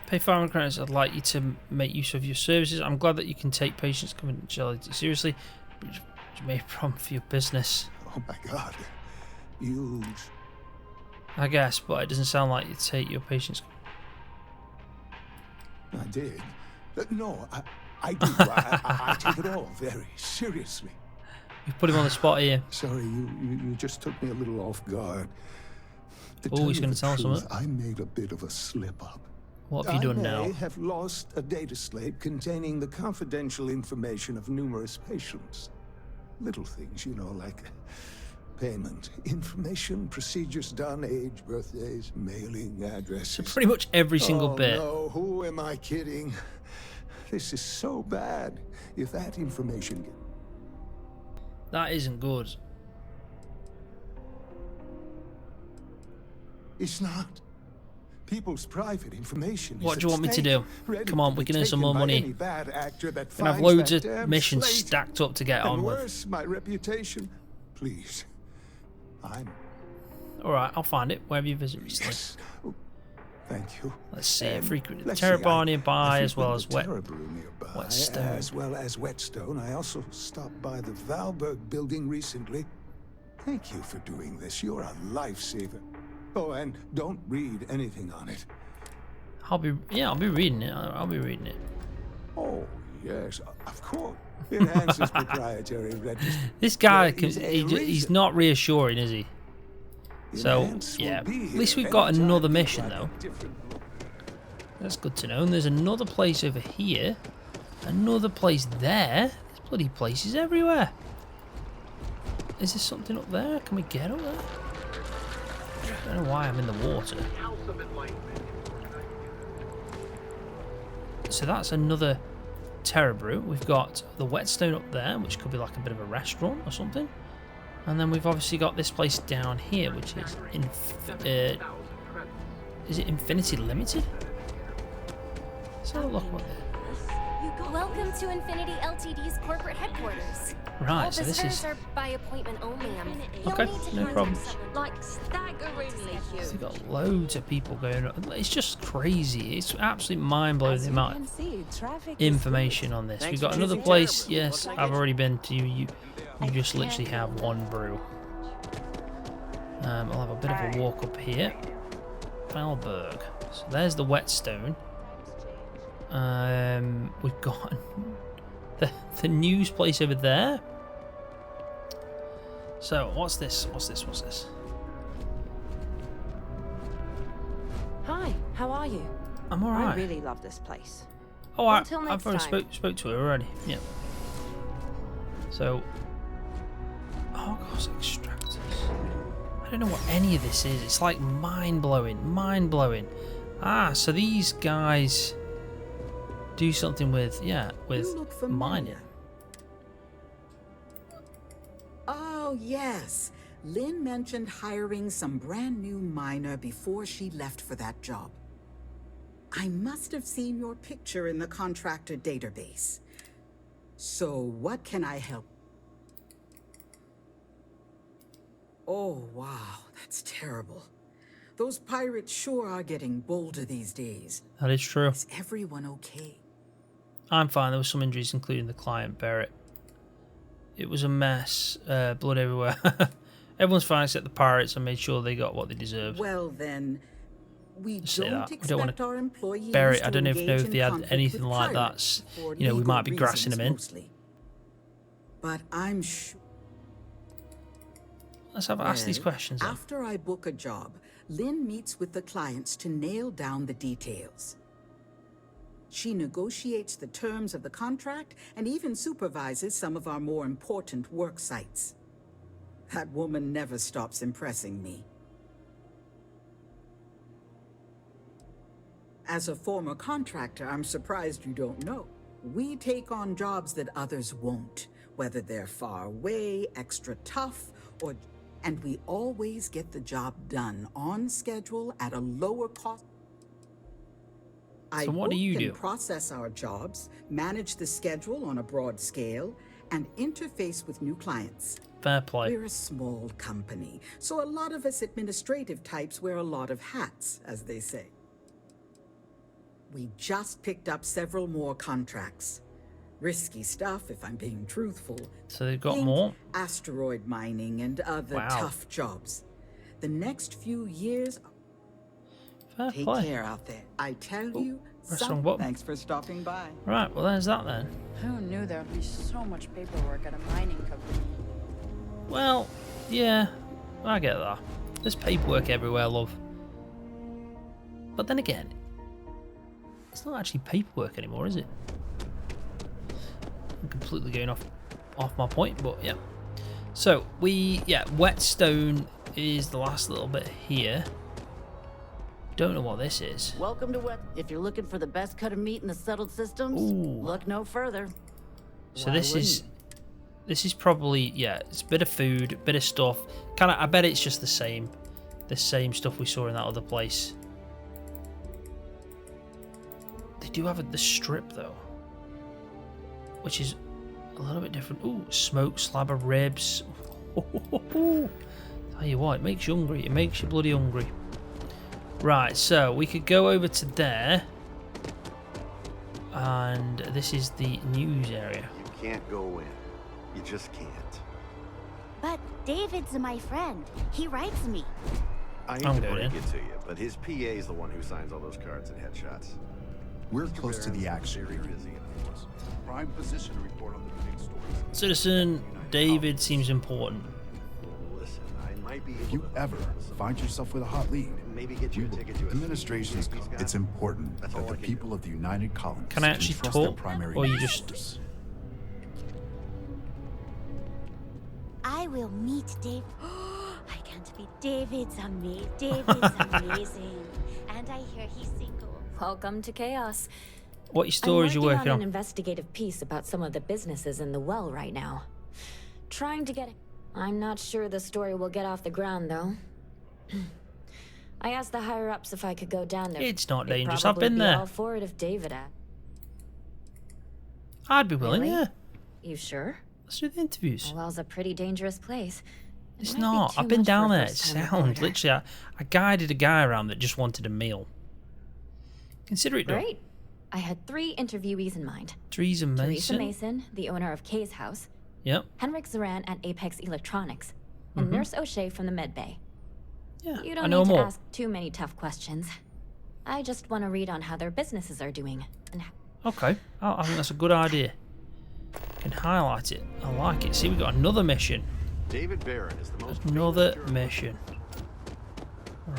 Pay 500 credits. I'd like you to make use of your services. I'm glad that you can take patients' confidentiality seriously, which may be a problem for your business. Oh my God, huge. I guess, but it doesn't sound like you take your patients. I did. No, I do. I take it all very seriously. You've put him on the spot here. Sorry, you just took me a little off guard. Oh, he's going to tell us something. I made a bit of a slip-up. What have you done now? I have lost a data slate containing the confidential information of numerous patients. Little things, you know, like Payment, information, procedures done, age, birthdays, mailing, addresses. So pretty much every single bit. No, who am I kidding? This is so bad. If that information... That isn't good. It's not. People's private information. What do you want me to do? Come on, we can earn some more money. Can have loads of missions stacked up to get on with. Worse, my reputation. Please. Alright, I'll find it. Where have you visited recently? Yes. Thank you. Let's see. Frequently Terra Bar nearby, as well as Whetstone. As well as Whetstone. I also stopped by the Valberg building recently. Thank you for doing this. You're a lifesaver. Oh, and don't read anything on it. I'll be reading it. I'll be reading it. Oh, yes, of course. Enhances proprietary register. This guy, he's not reassuring, is he? So, yeah. At least we've got another mission, though. That's good to know. And there's another place over here. Another place there. There's bloody places everywhere. Is there something up there? Can we get up there? I don't know why I'm in the water. So that's another Terra Brew. We've got the Whetstone up there, which could be like a bit of a restaurant or something. And then we've obviously got this place down here, which is it Infinity Limited? Let's have a look what Welcome to Infinity Ltd's corporate headquarters. Right, All so this is... are by appointment only. Okay, no problem. Like staggeringly huge. We've got loads of people going on. It's just crazy. It's absolutely mind-blowing the amount of information on this. We've got another place. Yes, I've already been to. You just literally have one brew. I'll have a bit of a walk up here. Valberg. So there's the Whetstone. We've got the news place over there. So what's this? What's this? Hi, how are you? I'm alright. I really love this place. Oh, I've already spoke to her already. Yeah. So, oh gosh, extractors. I don't know what any of this is. It's like mind blowing. Ah, so these guys do something with mining. Oh, yes. Lynn mentioned hiring some brand new miner before she left for that job. I must have seen your picture in the contractor database. So what can I help? Oh, wow, that's terrible. Those pirates sure are getting bolder these days. That is true. Is everyone okay? I'm fine. There were some injuries, including the client, Barrett. It was a mess. Blood everywhere. Everyone's fine except the pirates. I made sure they got what they deserved. Well, then, we don't expect our employees Barrett, I don't know to if they had anything like that. You know, we might be grassing them in. Mostly. But I'm sure... Let's have ask these questions then. After I book a job, Lynn meets with the clients to nail down the details. She negotiates the terms of the contract and even supervises some of our more important work sites. That woman never stops impressing me. As a former contractor, I'm surprised you don't know. We take on jobs that others won't, whether they're far away, extra tough, or... And we always get the job done on schedule at a lower cost. So what do you do? Process our jobs, manage the schedule on a broad scale, and interface with new clients. Fair play. We're a small company, so a lot of us administrative types wear a lot of hats, as they say. We just picked up several more contracts. Risky stuff, if I'm being truthful. So they've got more? Asteroid mining and other tough jobs. The next few years... Fair Take play. care out there. I tell you, thanks for stopping by. Right, well there's that then. Who knew there would be so much paperwork at a mining company? Well, yeah, I get that. There's paperwork everywhere, love. But then again, it's not actually paperwork anymore, is it? I'm completely going off my point, but yeah. So whetstone is the last little bit here. Don't know what this is. Welcome to Wet. If you're looking for the best cut of meat in the settled systems, look no further. So this is probably, yeah, it's a bit of food, bit of stuff. I bet it's just the same stuff we saw in that other place. They do have the strip though, which is a little bit different. Ooh, smoked slab of ribs. Tell you what, it makes you hungry. It makes you bloody hungry. Right, so we could go over to there, and this is the news area. You can't go in. You just can't. But David's my friend. He writes me. I hate to break it to you, but his PA is the one who signs all those cards and headshots. We're close to the action here. Prime position report on the big stories. Citizen David seems important. Listen, I might be able If you ever find yourself with a hot lead, maybe get you a ticket to a administration's it's important that the people of the United Colonies can I actually trust their talk, primary or you users. just... I will meet Dave. I can't be David's amazing. David's amazing. And I hear he's single. Welcome to chaos. What stories you working on? on? An investigative piece about some of the businesses in the well right now. Trying to get it. I'm not sure the story will get off the ground though. I asked the higher ups if I could go down there. It's not They'd dangerous. I've probably been be there. all for it if David had. I'd be willing, Really? yeah. You sure? Let's do the interviews. The well's a pretty dangerous place. It's might be not. too I've been much for down a there. It first-time sounds reporter. literally. I guided a guy around that just wanted a meal. Consider it done. Great. I had 3 interviewees in mind. Teresa Mason. Teresa Mason, the owner of Kay's house. Yep. Henrik Zoran at Apex Electronics. And Nurse O'Shea from the Med Bay. Yeah, You I don't know need to them all. ask too many tough questions. I just want to read on how their businesses are doing. And Okay. I think that's a good idea. Can highlight it. I like it. See, we got another mission. David Barron is the most Another mission.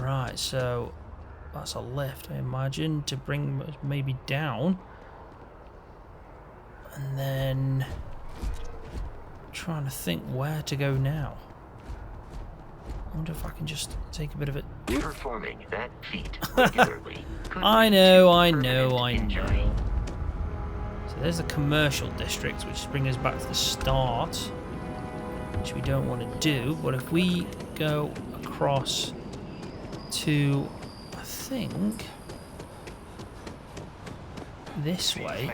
Right, so that's a lift, I imagine, to bring us maybe down. And then trying to think where to go now. I wonder if I can just take a bit of it. Performing that feat regularly. I know. So there's the commercial district, which brings us back to the start, which we don't want to do. But if we go across to, I think, this way,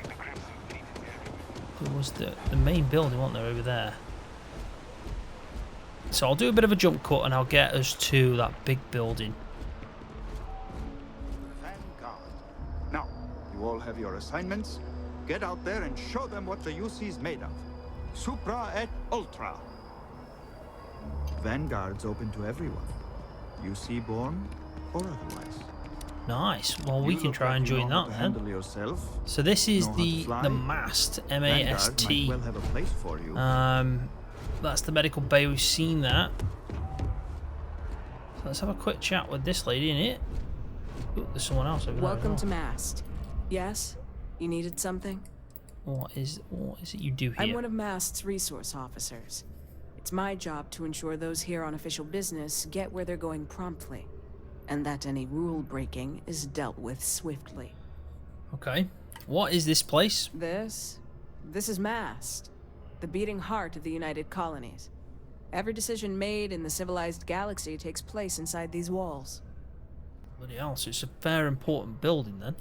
there was the main building, wasn't there, over there? So I'll do a bit of a jump cut and I'll get us to that big building. Vanguard. Now, you all have your assignments. Get out there and show them what the UC's made of. Supra et Ultra. Vanguard's open to everyone. UC born or otherwise. Nice. Well, we can try and join that then. Handle yourself. So this is Know how to the fly? mast, Vanguard M-A-S-T. might well have a place for you. That's the medical bay. We've seen that. So let's have a quick chat with this lady in it. Ooh, there's someone else over there. Welcome as to well. Mast. Yes? You needed something? What is it you do here? I'm one of Mast's resource officers. It's my job to ensure those here on official business get where they're going promptly, and that any rule breaking is dealt with swiftly. Okay. What is this place? This is Mast, the beating heart of the United Colonies. Every decision made in the civilized galaxy takes place inside these walls. Bloody hell, so it's a fair important building then.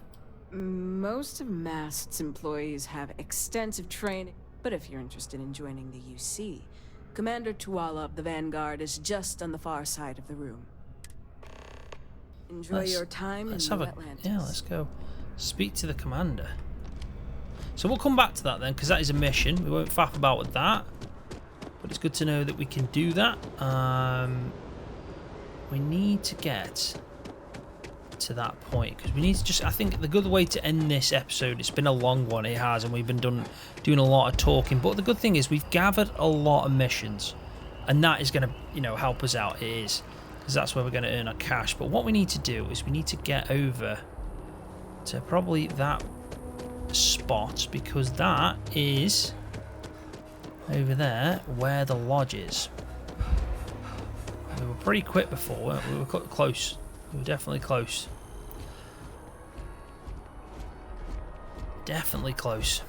Most of Mast's employees have extensive training, but if you're interested in joining the UC, Commander Tuala of the Vanguard is just on the far side of the room. Enjoy your time in New Atlantis. Yeah, let's go speak to the commander. So we'll come back to that then, because that is a mission. We won't faff about with that, but it's good to know that we can do that. We need to get to that point because we need to just, I think the good way to end this episode, it's been a long one, it has, and we've been doing a lot of talking, but the good thing is we've gathered a lot of missions, and that is going to, you know, help us out. It is, because that's where we're going to earn our cash. But what we need to do is we need to get over to probably that spot, because that is over there where the lodge is. We were pretty quick before, weren't we? We were close. We were definitely close. Definitely close.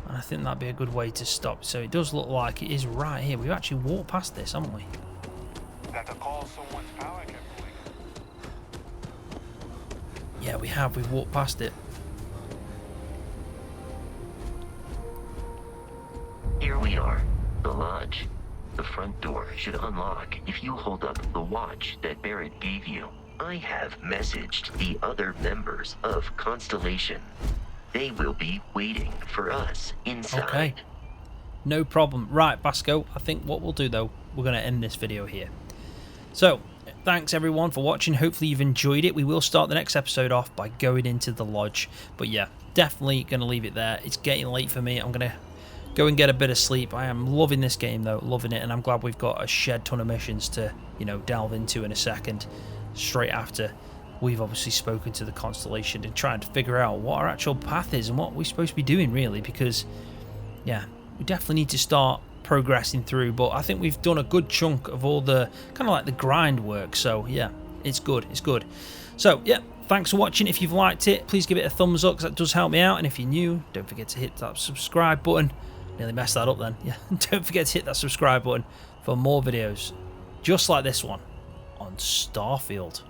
And I think that'd be a good way to stop. So it does look like it is right here. We've actually walked past this, haven't we? That the call someone's power kept going. Yeah, we have. We've walked past it. Here we are, the lodge. The front door should unlock if you hold up the watch that Barrett gave you. I have messaged the other members of Constellation. They will be waiting for us inside. Okay. No problem. Right, Basco, I think what we'll do though, we're going to end this video here. So, thanks everyone for watching. Hopefully you've enjoyed it. We will start the next episode off by going into the lodge. But yeah, definitely going to leave it there. It's getting late for me. I'm going to go and get a bit of sleep. I am loving this game though, loving it. And I'm glad we've got a shed ton of missions to, you know, delve into in a second. Straight after we've obviously spoken to the Constellation and trying to figure out what our actual path is and what we're supposed to be doing really, because yeah, we definitely need to start progressing through. But I think we've done a good chunk of all the kind of like the grind work, so yeah, it's good, it's good. So yeah, thanks for watching. If you've liked it, please give it a thumbs up because that does help me out, and if you're new, don't forget to hit that subscribe button. Nearly messed that up then. Yeah, don't forget to hit that subscribe button for more videos just like this one on Starfield.